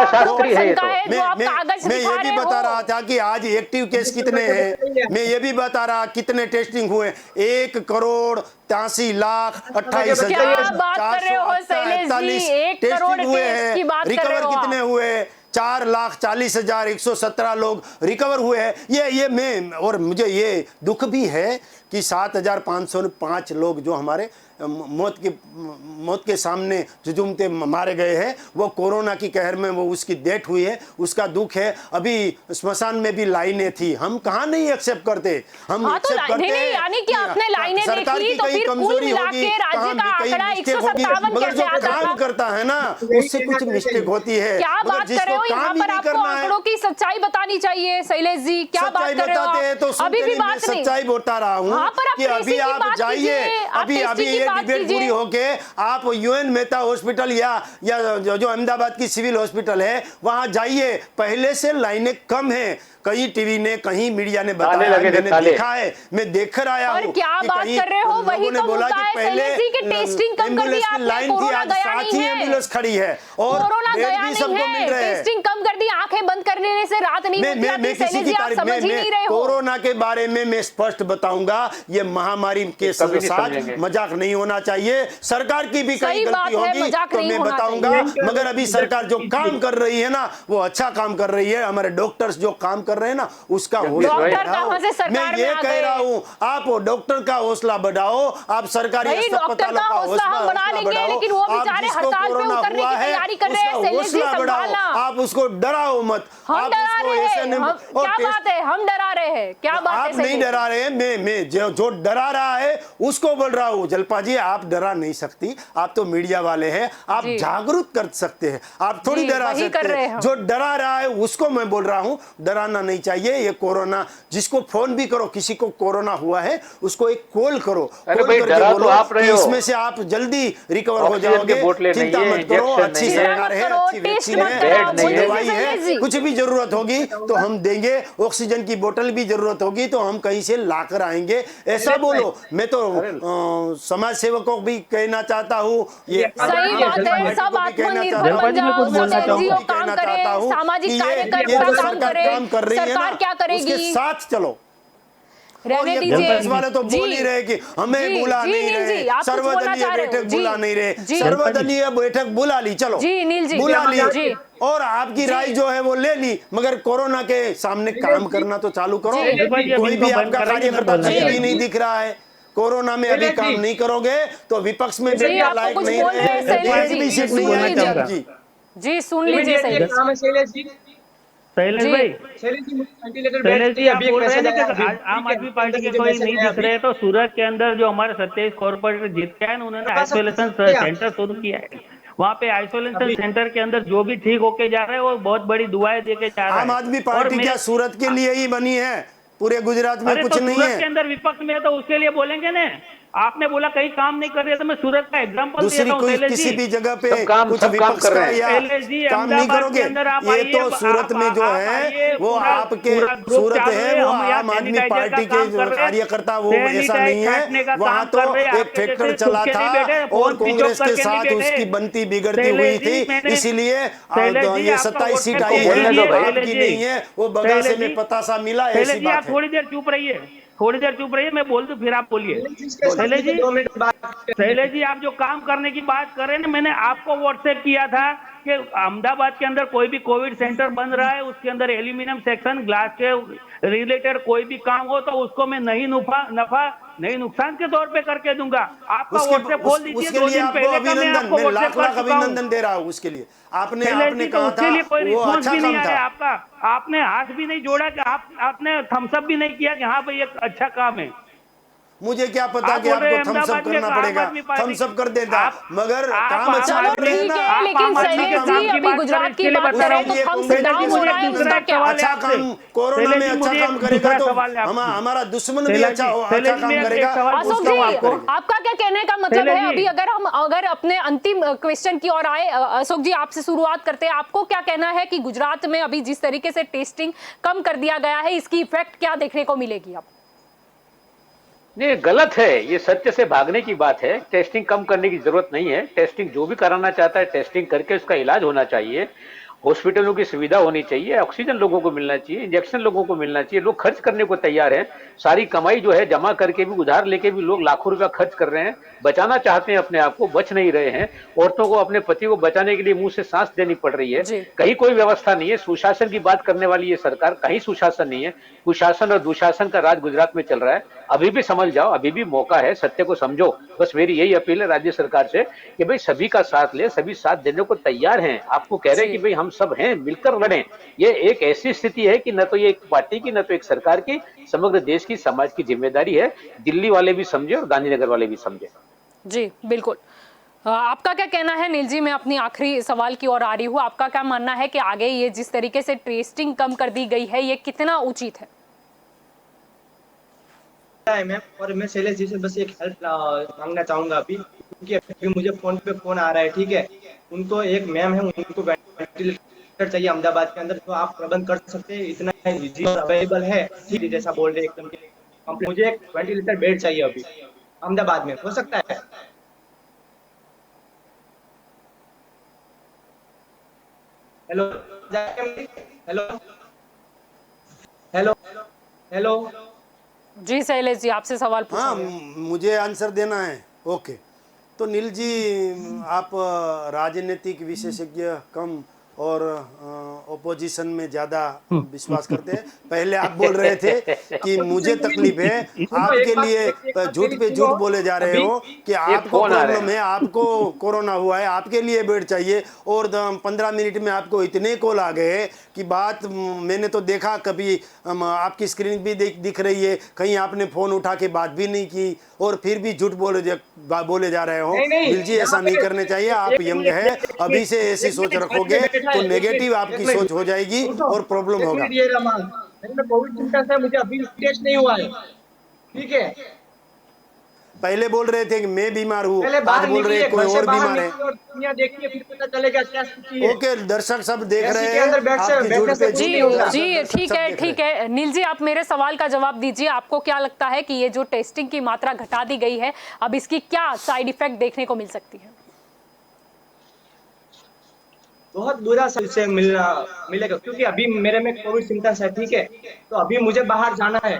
मैं ये भी बता रहा था कि आज एक्टिव केस कितने हैं। मैं ये भी बता रहा कितने टेस्टिंग हुए, 1,83,28,448 टेस्टिंग हुए हैं। रिकवर कितने हुए? 4,40,117 लोग रिकवर हुए हैं। ये मैं, और मुझे ये दुख भी है कि 7,505 लोग जो हमारे मौत के सामने जुझुमते मारे गए हैं, वो कोरोना की कहर में वो उसकी डेथ हुई है, उसका दुख है। अभी स्मशान में भी लाइनें थी, हम कहाँ नहीं एक्सेप्ट करते, हम एक्सेप्ट करते हैं। यानी कि आपने लाइनें सरकार की तो कहीं फिर कमजोरी होगी, कहीं मिस्टेक होगी, मगर जो काम करता है ना उससे कुछ मिस्टेक होती है। क्या बात कर रहे हो? यहाँ पर आपको आंकड़ों की सच्चाई बतानी चाहिए शैलेश जी, क्या बात कर रहे हो आप? अभी भी बात नहीं, सच्चाई बता रहा हूँ कि अभी आप जाइए, अभी ये डिबेट पूरी होके आप यूएन मेहता हॉस्पिटल या जो अहमदाबाद की सिविल हॉस्पिटल है वहां जाइए, पहले से लाइनें कम है। कहीं टीवी ने, कहीं मीडिया ने बताया, मैंने देखा है, मैं देख कर आया हूँ। क्या बात कर रहे हो? वही तो बोला कि पहले टेस्टिंग कम कर दी आपने, लाइन थी, आज साथ ही एम्बुलेंस खड़ी है और बेड भी सबको मिल रहे हैं। टेस्टिंग कम कर दी, आंखें बंद करने से रात नहीं होती। मैं किसी की तारीफ में कोरोना के बारे में मैं स्पष्ट बताऊंगा, ये महामारी के साथ मजाक नहीं होना चाहिए। सरकार की भी कई गलती होगी तो मैं बताऊंगा, मगर अभी सरकार जो काम कर रही है ना वो अच्छा काम कर रही है। हमारे डॉक्टर्स जो काम कर रहे हैं ना उसका हौसला बढ़ाओ। मैं ये कह रहा हूँ, आप डॉक्टर का हौसला बढ़ाओ, आप सरकारी अस्पतालों का हौसला बढ़ाओ। लेकिन वो बेचारे हड़ताल पे उतरने की तैयारी कर रहे हैं, हौसला बढ़ाओ, आप उसको डराओ मत। हम डरा रहे हैं, क्या बात है? हम डरा रहे हैं, क्या बात है? आप नहीं डरा रहे हैं, मैं जो डरा रहा है उसको बोल रहा हूँ। जल्पा जी आप डरा नहीं सकती, आप तो मीडिया वाले हैं, आप जागरूक कर सकते हैं, आप थोड़ी डरा सकते हैं। जो डरा रहा है उसको मैं बोल रहा हूँ, डराना नहीं चाहिए। ये कोरोना, जिसको फोन भी करो, किसी को कोरोना हुआ है उसको एक कॉल करो, इसमें से आप जल्दी रिकवर हो जाओगे, चिंता मत करो। अच्छी सरकार है, अच्छी वैक्सीन है, दवाई है, कुछ भी जरूरत होगी तो हम देंगे, ऑक्सीजन की बोतल भी जरूरत होगी तो हम कहीं से लाकर आएंगे, ऐसा बोलो। मैं तो समाज सेवकों भी कहना चाहता हूँ, ये सही बात है, सब आत्मनिर्भर बन जाओ, सब एनजीओ काम करें, सामाजिक कार्यकर्ता काम करें, सरकार क्या करेगी? उसके साथ चलो। रहने दीजिए, वाले तो बोल ही रहे कि हमें बुला नहीं रहे, सर्वदलीय बैठक बुला नहीं रहे, सर्वदलीय बैठक बुला ली, चलो बुला ली और आपकी राय जो है वो ले ली, मगर कोरोना के सामने काम करना तो चालू करो। कोई भी आपका कार्यकर्ता कहीं भी नहीं दिख रहा है। कोरोना में अभी काम नहीं करोगे तो विपक्ष में बैठने लायक नहीं रहे, एक भी सीट नहीं आएगी। जी सुन लीजिए शैलेश भाई, शैलेश जी आप बोल रहे हैं कि आम आदमी पार्टी के कोई नहीं दिख रहे, तो सूरत के अंदर जो हमारे 27 कॉर्पोरेटर जीत के आए उन्होंने आइसोलेशन सेंटर शुरू किया है। वहाँ पे आइसोलेशन सेंटर के अंदर जो भी ठीक होके जा रहे हैं वो बहुत बड़ी दुआएं देके जा रहे हैं। आम आदमी पार्टी क्या सूरत के लिए ही बनी है? पूरे गुजरात में कुछ नहीं है। सूरत के अंदर विपक्ष में है तो उसके लिए बोलेंगे ना। आपने बोला कहीं काम नहीं कर रहे, तो मैं सूरत का एग्जांपल देता हूं। दूसरी किसी भी जगह पे कुछ विपक्ष का या काम नहीं करोगे। ये तो सूरत में जो है वो आपके सूरत है, वो आम आदमी पार्टी के कार्यकर्ता, वो ऐसा नहीं है। वहाँ तो एक फैक्टर चला था और कांग्रेस के साथ उसकी बनती बिगड़ती हुई थी, इसीलिए ये 27 सीट आई है, आपकी नहीं है। वो बगासे में पतासा मिला, ऐसी बात है। थोड़ी देर चुप रहिए, थोड़ी देर चुप रहिए, मैं बोल दूं फिर आप बोलिए। शैलेश जी आप जो काम करने की बात कर रहे हैं ना, मैंने आपको व्हाट्सएप किया था कि अहमदाबाद के अंदर कोई भी कोविड सेंटर बन रहा है, उसके अंदर एल्यूमिनियम सेक्शन, ग्लास के रिलेटेड कोई भी काम हो तो उसको मैं नहीं नुकसान के तौर पे करके दूंगा। आपका व्हाट्सएप खोल दीजिए, 2 दिन पहले का मैं आपको व्हाट्सएप कर चुका हूं। अभिनंदन दे रहा हूं उसके लिए। आपने कहा था वो अच्छा काम था, आपका आपने हाथ भी नहीं जोड़ा कि आपने थम्स अप भी नहीं किया कि हाँ भाई ये अच्छा काम है। मुझे क्या पता आप कि बोल रहे आपको हैं थम्स अप अहमदाबाद करना में पड़ेगा, आम आदमी पार्टी- थम्स अप कर देता, आप- मगर आप काम आम अच्छा आदमी कर रहे हैं ठीक ना। है, आप लेकिन आम आदमी शैलेश के जी काम की अभी बात गुजरात करें, की इसके लिए बात बता रहा करें तो हूँ। थम्स शैलेश जी, डाउन हो मुझे रहा है, दूसरा उसका एक क्या? सवाल है अच्छा आपसे। काम कोरोना शैलेश में जी, अच्छा मुझे काम एक करेगा दूसरा तो सवाल है आपसे। हमारा दुश्मन भी शैलेश अच्छा जी, अच्छा शैलेश जी, काम मैं एक करेगा, सवाल अशोक उसका जी, माफ करेगा। आपका क्या कहने का मतलब शैलेश है? जी। अभी अगर अपने अंतिम क्वेश्चन की ओर आए, अशोक जी आपसे शुरुआत करते हैं। आपको क्या कहना है कि गुजरात में अभी जिस तरीके से टेस्टिंग कम कर दिया गया है, इसकी इफेक्ट क्या देखने को मिलेगी अब? नहीं, गलत है, ये सत्य से भागने की बात है। टेस्टिंग कम करने की जरूरत नहीं है। टेस्टिंग जो भी कराना चाहता है टेस्टिंग करके उसका इलाज होना चाहिए। हॉस्पिटलों की सुविधा होनी चाहिए, ऑक्सीजन लोगों को मिलना चाहिए, इंजेक्शन लोगों को मिलना चाहिए। लोग खर्च करने को तैयार हैं। सारी कमाई जो है जमा करके भी, उधार लेके भी लोग लाखों रुपया खर्च कर रहे हैं। बचाना चाहते हैं अपने आप को, बच नहीं रहे हैं। औरतों को अपने पति को बचाने के लिए मुंह से सांस देनी पड़ रही है। जी। कहीं कोई व्यवस्था नहीं है। सुशासन की बात करने वाली ये सरकार, कहीं सुशासन नहीं है। कुशासन और दुशासन का राज गुजरात में चल रहा है। अभी भी समझ जाओ, अभी भी मौका है, सत्य को समझो। बस मेरी यही अपील है राज्य सरकार से कि भाई सभी का साथ ले, सभी साथ देने को तैयार हैं। आपको कह रहे हैं जी। कि भाई हम सब हैं, मिलकर लड़ें। ये एक ऐसी स्थिति है कि न तो ये एक पार्टी की, न तो एक सरकार की, समग्र देश की, समाज की जिम्मेदारी है। दिल्ली वाले भी समझे और गांधीनगर वाले भी समझे। जी बिल्कुल। आपका क्या कहना है नील जी? मैं अपनी आखिरी सवाल की ओर आ रही हूँ। आपका क्या मानना है कि आगे ये जिस तरीके से टेस्टिंग कम कर दी गई है, ये कितना उचित है? है मैम, और मैं शैलेश जी से बस एक हेल्प मांगना चाहूंगा अभी, क्योंकि अभी मुझे फोन पे फोन आ रहा है, ठीक है। उनको एक मैम है, उनको वेंटिलेटर चाहिए अहमदाबाद के अंदर, तो आप प्रबंध कर सकते हैं? इतना इजी और अवेलेबल है, ठीक है, जैसा बोल रहे हैं एकदम कंप्लीट। मुझे एक वेंटिलेटर बेड चाहिए अभी अहमदाबाद में, हो सकता है? Hello hello hello hello. जी शैलेश जी, आपसे सवाल पूछा हाँ, गया। मुझे आंसर देना है। ओके, तो नील जी, आप राजनीतिक विशेषज्ञ कम और ओपोजिशन में ज़्यादा विश्वास करते हैं। पहले आप बोल रहे थे कि मुझे तकलीफ है, आपके लिए झूठ पे झूठ बोले जा रहे हो कि आपको फोन आ रहे प्रॉब्लम हैं। है, आपको कोरोना हुआ है, आपके लिए बेड चाहिए, और 15 मिनट में आपको इतने कॉल आ गए कि बात मैंने तो देखा, कभी आपकी स्क्रीन भी दिख रही है, कहीं आपने फ़ोन उठा के बात भी नहीं की, और फिर भी झूठ बोले जा रहे हो। नहीं नहीं, नील जी, ऐसा नहीं करने चाहिए। आप यंग है, अभी से ऐसी सोच रखोगे तो नेगेटिव आपकी सोच हो जाएगी और प्रॉब्लम एक होगा। मिनट ये रमान, मेरे में कोविड सिम्टम्स है, मुझे अभी टेस्ट नहीं हुआ है, ठीक है। पहले बोल रहे थे कि मैं बीमार हूँ, पहले आज बाहर बोल रहे निकलिए, हैं कोई घर से और बाहर बीमार है। निकलिए और दुनिया देखिए, फिर पता चलेगा क्या स्थिति है। ओके, दर्शक सब देख एसी रहे के हैं, अंदर आपकी झूठ बैठने से पे कुछ झूठ जी नहीं होगा। जी, दर्शक ठीक सब है देख रहे ठीक है। नील जी, आप मेरे सवाल का जवाब दीजिए। आपको क्या लगता है कि ये जो टेस्टिंग की मात्रा घटा दी गई है, अब इसकी क्या साइड इफेक्ट देखने को मिल सकती है? बहुत बुरा से मिलेगा, क्योंकि अभी मेरे में कोविड सिम्टम्स है, ठीक है। तो अभी मुझे बाहर जाना है,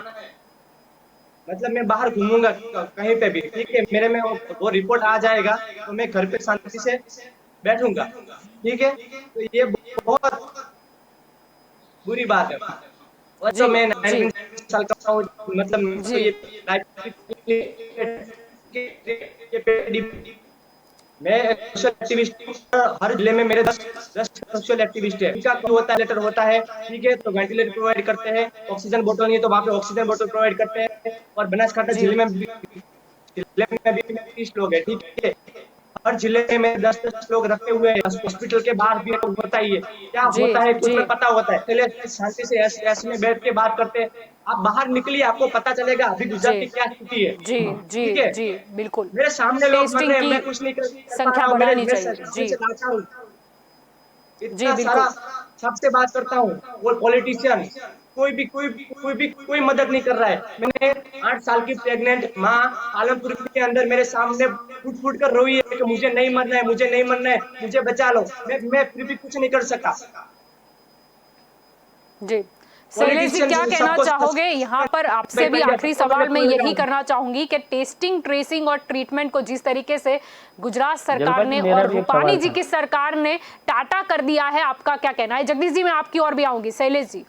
मतलब मैं बाहर घूमूंगा कहीं पे भी, ठीक है। मेरे में वो रिपोर्ट आ जाएगा, तो मैं घर पे शांति से बैठूंगा, ठीक है। तो ये बहुत बुरी बात है। और जी तो मैं जी 19 साल का हूँ, मतलब तो जी ये मैं सोशल एक्टिविस्ट, हर जिले में मेरे 10 सोशल एक्टिविस्ट है। इनका क्या होता है, लेटर होता है, ठीक है, तो वेंटिलेटर प्रोवाइड करते हैं। ऑक्सीजन बोतल नहीं है तो वहाँ पे ऑक्सीजन बोतल प्रोवाइड करते हैं। और बनासकांठा जी जिले में भी 30 लोग है, ठीक है। हर जिले में 10-10 लोग रखे हुए हैं। हॉस्पिटल के बाहर भी होता ही है। क्या जी होता है कुछ जी में पता होता है, चलिए शांति से ऐसे में बैठ के बात करते हैं। आप बाहर निकलिए, आपको पता चलेगा अभी गुजरात जी की क्या स्थिति है, जी जी ठीक है। जी बिल्कुल। मेरे सामने लोग मर टेस्टिंग रहे हैं, की मैं कुछ नहीं कर पा संख्या रहा हूँ। बढ़ानी मैं चाहिए। सामने जी से लाता हूँ, जी इतना सारा बिल्कुल। सबसे बात करता हूँ, वो पॉलिटिशियन कोई मदद नहीं कर रहा है। मैंने 8 साल की प्रेग्नेंट माँ पालनपुर के अंदर मेरे सामने फूट फूट कर रोई है कि मुझे नहीं मरना है, मुझे नहीं मरना है, मुझे बचा लो। मैं फिर भी कुछ नहीं कर सका। जी शैलेश जी, पॉलिटिशियन क्या कहना सबको चाहोगे? यहाँ पर आपसे भी आखिरी सवाल मैं यही करना चाहूंगी कि टेस्टिंग, ट्रेसिंग और ट्रीटमेंट को जिस तरीके से गुजरात सरकार जलपा जी, ने मेरा और भी एक रूपानी सवाल जी था। की सरकार ने टाटा कर दिया है, आपका क्या कहना है? जगदीश जी, मैं आपकी ओर भी आऊंगी। शैलेश जी,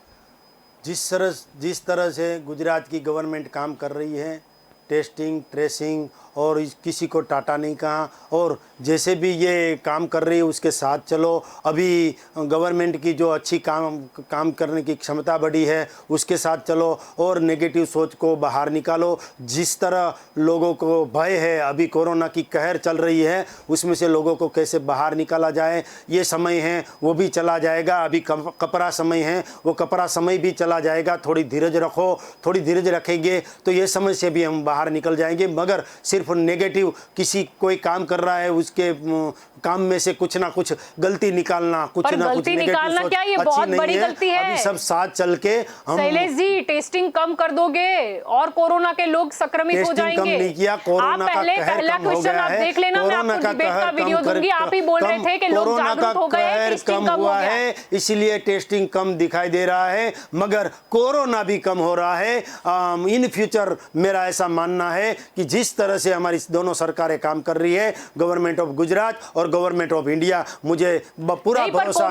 जिस तरह से गुजरात की गवर्नमेंट काम कर रही है, टेस्टिंग, ट्रेसिंग, और किसी को टाटा नहीं कहा, और जैसे भी ये काम कर रही है उसके साथ चलो। अभी गवर्नमेंट की जो अच्छी काम करने की क्षमता बढ़ी है उसके साथ चलो और नेगेटिव सोच को बाहर निकालो। जिस तरह लोगों को भय है, अभी कोरोना की कहर चल रही है, उसमें से लोगों को कैसे बाहर निकाला जाए, ये समय है वो भी चला जाएगा। अभी कपरा समय है, वो कपरा समय भी चला जाएगा। थोड़ी धीरज रखो, थोड़ी धीरज रखेंगे तो ये समय से भी हम बाहर निकल जाएंगे। मगर सिर्फ नेगेटिव किसी कोई काम कर रहा है उसके काम में से कुछ ना कुछ गलती निकालना, कुछ ना कुछ निकालना क्या ये बहुत बड़ी गलती है। अभी सब साथ चल के हम शैलेश जी टेस्टिंग कम कर दोगे और कोरोना के लोग संक्रमित हो जाएंगे। कम नहीं किया, कोरोना का कहर कम हो गया है। देख लेना, मैं आपको डिबेट का वीडियो दूंगी। आप ही बोल रहे थे कि लोग जागरूक हो गए हैं, टेस्टिंग कम हुआ है, इसलिए टेस्टिंग कम दिखाई दे रहा है, मगर कोरोना भी कम हो रहा है। इन फ्यूचर मेरा ऐसा मानना है कि जिस तरह से हमारी दोनों सरकारें काम कर रही है, गवर्नमेंट ऑफ गुजरात और गवर्नमेंट ऑफ इंडिया, मुझे पूरा भरोसा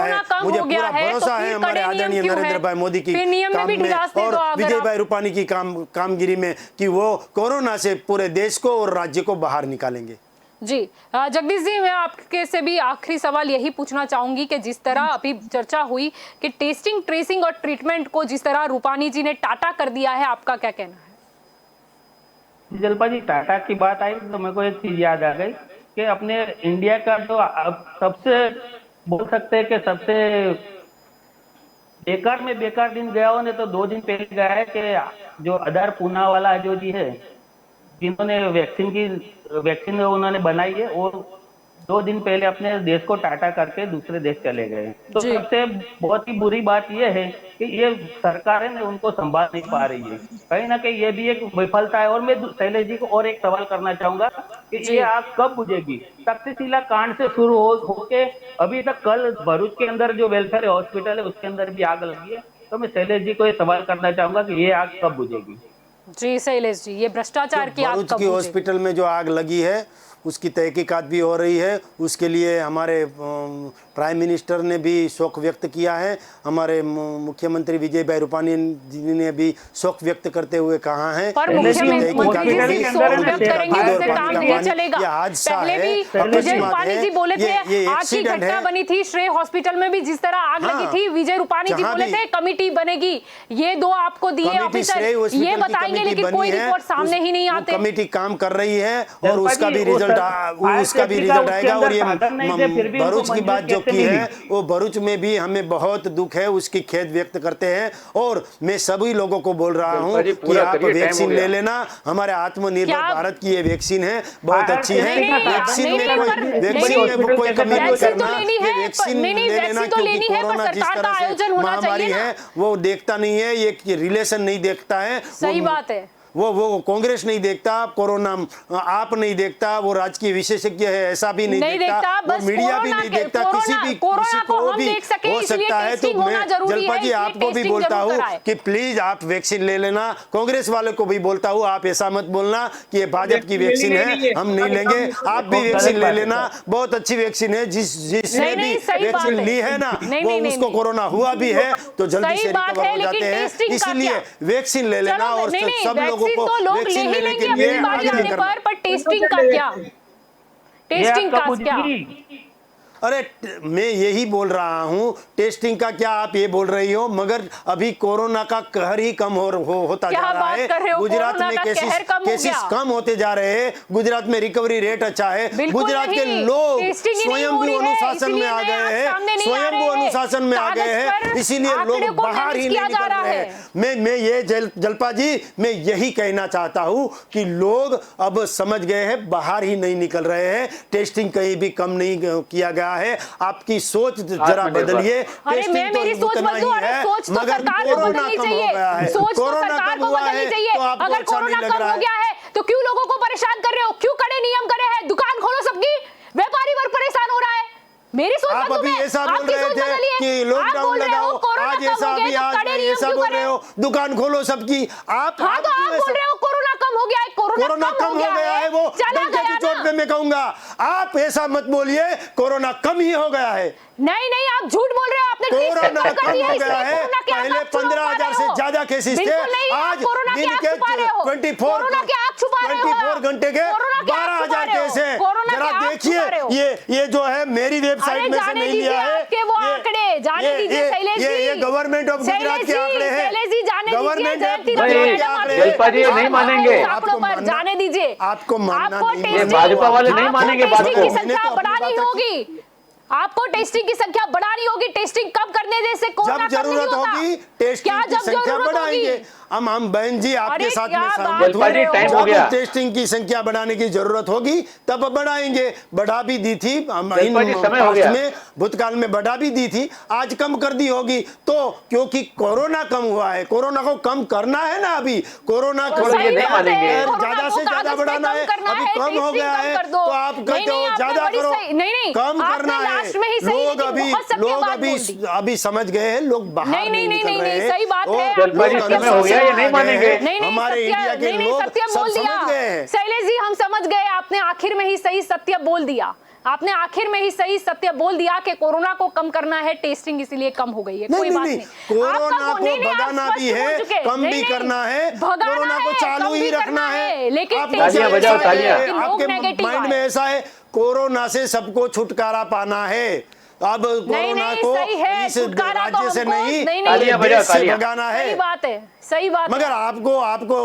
है, हमारे आदरणीय नरेंद्र भाई मोदी की काम में और विजय भाई रूपानी की कामगिरी में कि वो कोरोना से पूरे देश को और राज्य को बाहर निकालेंगे। जी जगदीश जी, मैं आपके से भी आखिरी सवाल यही पूछना चाहूंगी कि जिस तरह अभी चर्चा हुई कि टेस्टिंग, ट्रेसिंग और ट्रीटमेंट को जिस तरह रूपानी जी ने टाटा कर दिया है, आपका क्या कहना है? जलपा जी, टाटा की बात आई तो मेरे को एक चीज याद आ गई कि अपने इंडिया का जो अब सबसे बोल सकते हैं कि सबसे बेकार में बेकार दिन गया हो ने तो 2 दिन पहले गया है कि जो अदार पूनावाला जो जी है, जिन्होंने वैक्सीन उन्होंने बनाई है, और 2 दिन पहले अपने देश को टाटा करके दूसरे देश चले गए। तो सबसे बहुत ही बुरी बात यह है कि ये सरकारें उनको संभाल नहीं पा रही है। कहीं ना कहीं ये भी एक विफलता है। और मैं शैलेश जी को और एक सवाल करना चाहूंगा कि ये आग कब बुझेगी? तक्षशिला कांड से शुरू होके अभी तक कल भरूच के अंदर जो वेलफेयर हॉस्पिटल है उसके अंदर भी आग लगी है। तो मैं शैलेश जी को ये सवाल करना चाहूंगा कि ये आग कब बुझेगी? जी शैलेश जी, ये भ्रष्टाचार की आग कब बुझेगी? हॉस्पिटल में जो आग लगी है उसकी तहकीकात भी हो रही है। उसके लिए हमारे प्राइम मिनिस्टर ने भी शोक व्यक्त किया है। हमारे मुख्यमंत्री विजय भाई रूपानी जी ने भी शोक व्यक्त करते हुए कहा है पर मुख्यमंत्री जी शोक व्यक्त करेंगे इससे काम नहीं चलेगा। पहले भी विजय रूपानी जी बोले थे, आग की घटना बनी थी श्रेय हॉस्पिटल में भी, जिस तरह आग लगी थी, विजय रूपानी जी बोले थे कमेटी बनेगी। ये 2 आपको दिए ऑफिसर ये बताएंगे, लेकिन कोई रिपोर्ट सामने ही नहीं आते। कमेटी काम कर रही है और उसका भी रिजल्ट आएगा। और ये भरूच की बात जो की है, वो भरूच में भी हमें बहुत दुख है, उसकी खेद व्यक्त करते हैं। और मैं सभी लोगों को बोल रहा हूँ कि आप वैक्सीन ले लेना। हमारे आत्मनिर्भर भारत की ये वैक्सीन है, बहुत अच्छी है। वैक्सीन में कोई कमी नहीं करना, वैक्सीन ले लेना, क्योंकि कोरोना जिस तरह से महामारी है वो देखता नहीं है, ये रिलेशन नहीं देखता है। सही बात है। वो कांग्रेस नहीं देखता, कोरोना आप नहीं देखता, वो राजकीय विशेषज्ञ है ऐसा भी नहीं देखता, वो मीडिया भी नहीं देखता, किसी को भी हो सकता है। तो मैं जलपा जी आपको भी बोलता हूँ कि प्लीज आप वैक्सीन ले लेना। कांग्रेस वाले को भी बोलता हूँ आप ऐसा मत बोलना कि ये भाजपा की वैक्सीन है हम नहीं लेंगे। आप भी वैक्सीन ले लेना, बहुत अच्छी वैक्सीन है। जिसने भी वैक्सीन ली है ना वो उसको कोरोना हुआ भी है तो जल्दी से रिकवर हो जाते हैं। इसलिए वैक्सीन ले लेना और सब लोगों तो लोग ले ही लेंगे अपनी बारी आने पर टेस्टिंग का क्या? टेस्टिंग का क्या? अरे मैं यही बोल रहा हूँ, टेस्टिंग का क्या आप ये बोल रही हो, मगर अभी कोरोना का कहर ही कम होता जा रहा है। गुजरात में केसेस कम होते जा रहे हैं। गुजरात में रिकवरी रेट अच्छा है। गुजरात के लोग स्वयं भी अनुशासन में आ गए हैं, स्वयं वो अनुशासन में आ गए हैं, इसीलिए लोग बाहर ही नहीं निकल रहे हैं। मैं ये जलपा जी मैं यही कहना चाहता हूँ कि लोग अब समझ गए हैं, बाहर ही नहीं निकल रहे हैं। टेस्टिंग कहीं भी कम नहीं किया गया है। आपकी सोच जरा बदलिए। अरे मैं मेरी सोच बदलूं? अरे सोच तो सरकार को बदलनी चाहिए, सोच तो सरकार को बदलनी चाहिए। अगर कोरोना कम हो गया है तो क्यों लोगों को परेशान कर रहे हो? क्यों कड़े नियम करे हैं? दुकान खोलो सबकी, व्यापारी वर्ग परेशान हो रहा है। मेरी सोच आप अभी ऐसा बोल रहे थे कि लॉकडाउन लगाओ, आज ऐसा भी आज ऐसा बोल रहे हो दुकान खोलो सबकी। आप बोल रहे हो कोरोना कम हो गया है, कोरोना कम हो गया है, वो डंके की चोट पे मैं कहूंगा। आप ऐसा मत बोलिए, कोरोना कम ही हो गया है। नहीं नहीं, आप झूठ बोल रहे हो। आपने कोरोना कम हो गया है। पहले 15,000 से ज्यादा केसेस थे, आज दिन के 24 घंटे के 12,000 केस है। जरा देखिए, ये जो है मेरी वेबसाइट में से नहीं लिया है, ये गवर्नमेंट ऑफ गुजरात के आंकड़े हैं। गवर्नमेंट जलपा जी नहीं मानेंगे, जाने दीजिए, आपको मानना नहीं, भाजपा वाले नहीं मानेंगे बात को। संख्या बढ़ानी होगी, आपको टेस्टिंग की संख्या बढ़ानी होगी। टेस्टिंग कब करने से जब जरूरत होगी टेस्टिंग की संख्या बढ़ाएंगे। हम बहन जी आपके साथ में सहमत हूं, जब टेस्टिंग की संख्या बढ़ाने की जरूरत होगी तब बढ़ाएंगे। बढ़ा भी दी थी में, भूतकाल में बढ़ा भी दी थी, आज कम कर दी होगी। तो क्योंकि कोरोना कम हुआ है, कोरोना को कम करना है ना, अभी कोरोना ज्यादा से ज्यादा बढ़ाना है, अभी कम हो गया है तो आप कहते हो ज्यादा करो, कम करना है। लोग अभी समझ गए हैं, लोग बाहर नहीं निकल रहे हैं। सही बात है, ये नहीं मानेंगे। हमारे इंडिया के लोग सब समझ गए हैं। शैलेश जी, हम समझ गए, आपने आखिर में ही सही सत्य बोल दिया। आपने आखिर में ही सही सत्य बोल दिया कि कोरोना को कम करना है, टेस्टिंग इसीलिए कम हो गई है। कोई बात नहीं, कोरोना को भगाना भी है, कम भी करना है, कोरोना को चालू ही रखना है। लेकिन आपके माइंड में ऐसा है कोरोना से सबको छुटकारा पाना है। अब कोरोना को इस राज्य से नहीं देश से भगाना है। सही बात है, सही बात। मगर आपको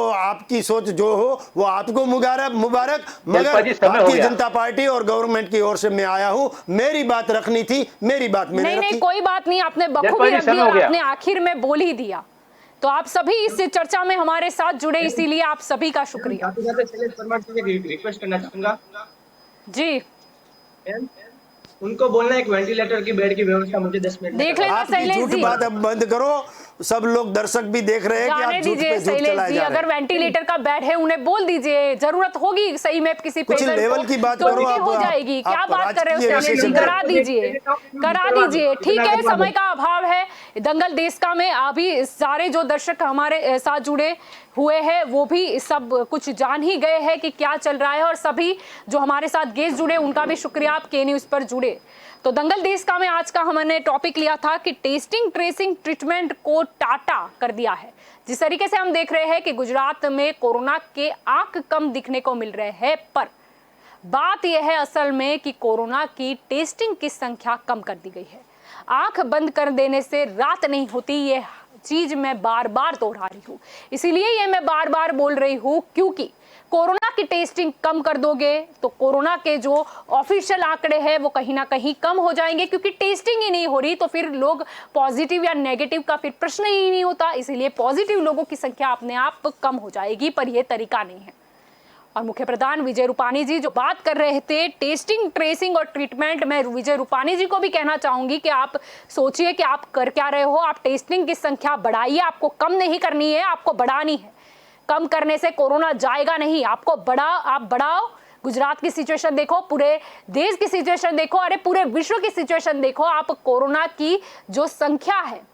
आपकी सोच जो हो वो आपको मुबारक। मगर भारतीय जनता पार्टी और गवर्नमेंट की ओर से मैं आया हूँ, मेरी बात रखनी थी, मेरी बात मैंने रखी। नहीं, कोई बात नहीं, आपने बखूबी रख दिया, आपने आखिर में बोल ही दिया। तो आप सभी इस चर्चा में हमारे साथ जुड़े, इसीलिए आप सभी का शुक्रिया। रिक्वेस्ट करना चाहूंगा जी, उनको बोलना एक वेंटिलेटर की बेड की व्यवस्था मुझे 10 मिनट देख लेना। शैलेश झूठ जी, बात अब बंद करो, सब लोग दर्शक भी देख रहे हैं कि आप झूठ पे झूठ चलाए जा रहे हैं। अगर वेंटिलेटर का बेड है उन्हें बोल दीजिए, जरूरत होगी सही में किसी पेशेंट को लेवल की बात करो, आप हो जाएगी। क्या बात कर रहे हो शैलेश जी, करा दीजिए। ठीक है, समय का अभाव है। दंगल देश का में अभी सारे जो दर्शक हमारे साथ जुड़े हुए हैं वो भी सब कुछ जान ही गए हैं कि क्या चल रहा है, और सभी जो हमारे साथ गेस्ट जुड़े उनका भी शुक्रिया, आप के न्यूज पर जुड़े। तो दंगल देश का में आज का हमने टॉपिक लिया था कि टेस्टिंग ट्रेसिंग ट्रीटमेंट को टाटा कर दिया है। जिस तरीके से हम देख रहे हैं कि गुजरात में कोरोना के आंक कम दिखने को मिल रहे हैं, पर बात यह है असल में कि कोरोना की टेस्टिंग की संख्या कम कर दी गई है। आंख बंद कर देने से रात नहीं होती, ये चीज मैं बार बार दोहरा रही हूँ। इसीलिए ये मैं बार बार बोल रही हूँ, क्योंकि कोरोना की टेस्टिंग कम कर दोगे तो कोरोना के जो ऑफिशियल आंकड़े हैं वो कहीं ना कहीं कम हो जाएंगे, क्योंकि टेस्टिंग ही नहीं हो रही तो फिर लोग पॉजिटिव या नेगेटिव का फिर प्रश्न ही नहीं होता। इसलिए पॉजिटिव लोगों की संख्या अपने आप कम हो जाएगी, पर यह तरीका नहीं है। और मुख्य प्रधान विजय रूपाणी जी जो बात कर रहे थे टेस्टिंग ट्रेसिंग और ट्रीटमेंट, मैं विजय रूपाणी जी को भी कहना चाहूंगी कि आप सोचिए कि आप कर क्या रहे हो। आप टेस्टिंग की संख्या बढ़ाइए, आपको कम नहीं करनी है, आपको बढ़ानी है। कम करने से कोरोना जाएगा नहीं, आपको आप बढ़ाओ। गुजरात की सिचुएशन देखो, पूरे देश की सिचुएशन देखो, अरे पूरे विश्व की सिचुएशन देखो। आप कोरोना की जो संख्या है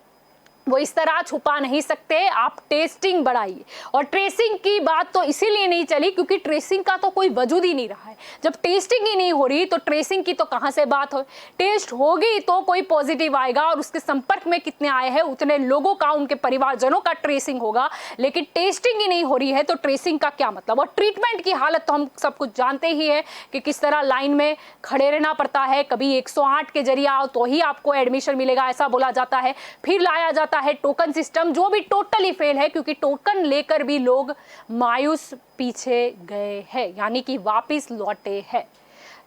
वो इस तरह छुपा नहीं सकते। आप टेस्टिंग बढ़ाइए। और ट्रेसिंग की बात तो इसीलिए नहीं चली क्योंकि ट्रेसिंग का तो कोई वजूद ही नहीं रहा है। जब टेस्टिंग ही नहीं हो रही तो ट्रेसिंग की तो कहां से बात हो। टेस्ट होगी तो कोई पॉजिटिव आएगा और उसके संपर्क में कितने आए हैं उतने लोगों का, उनके परिवारजनों का ट्रेसिंग होगा। लेकिन टेस्टिंग ही नहीं हो रही है तो ट्रेसिंग का क्या मतलब। और ट्रीटमेंट की हालत तो हम सब कुछ जानते ही है कि किस तरह लाइन में खड़े रहना पड़ता है। कभी 108 के जरिए आओ तो ही आपको एडमिशन मिलेगा, ऐसा बोला जाता है। फिर लाया जाता है टोकन सिस्टम, जो भी टोटली फेल है, क्योंकि टोकन लेकर भी लोग मायूस पीछे गए हैं, यानी कि वापस लौटे हैं।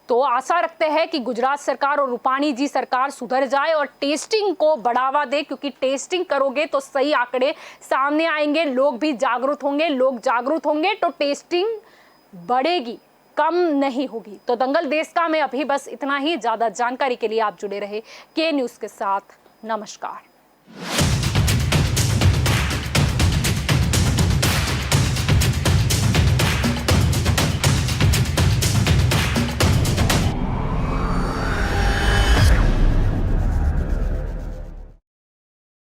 तो आशा रखते हैं कि गुजरात सरकार और रूपाणी जी सरकार सुधर जाए और टेस्टिंग को बढ़ावा दे, क्योंकि टेस्टिंग करोगे तो सही आंकड़े सामने आएंगे, लोग भी जागरूक होंगे। लोग जागरूक होंगे तो टेस्टिंग बढ़ेगी, कम नहीं होगी। तो दंगल देश का में अभी बस इतना ही। ज्यादा जानकारी के लिए आप जुड़े रहे के न्यूज के साथ। नमस्कार।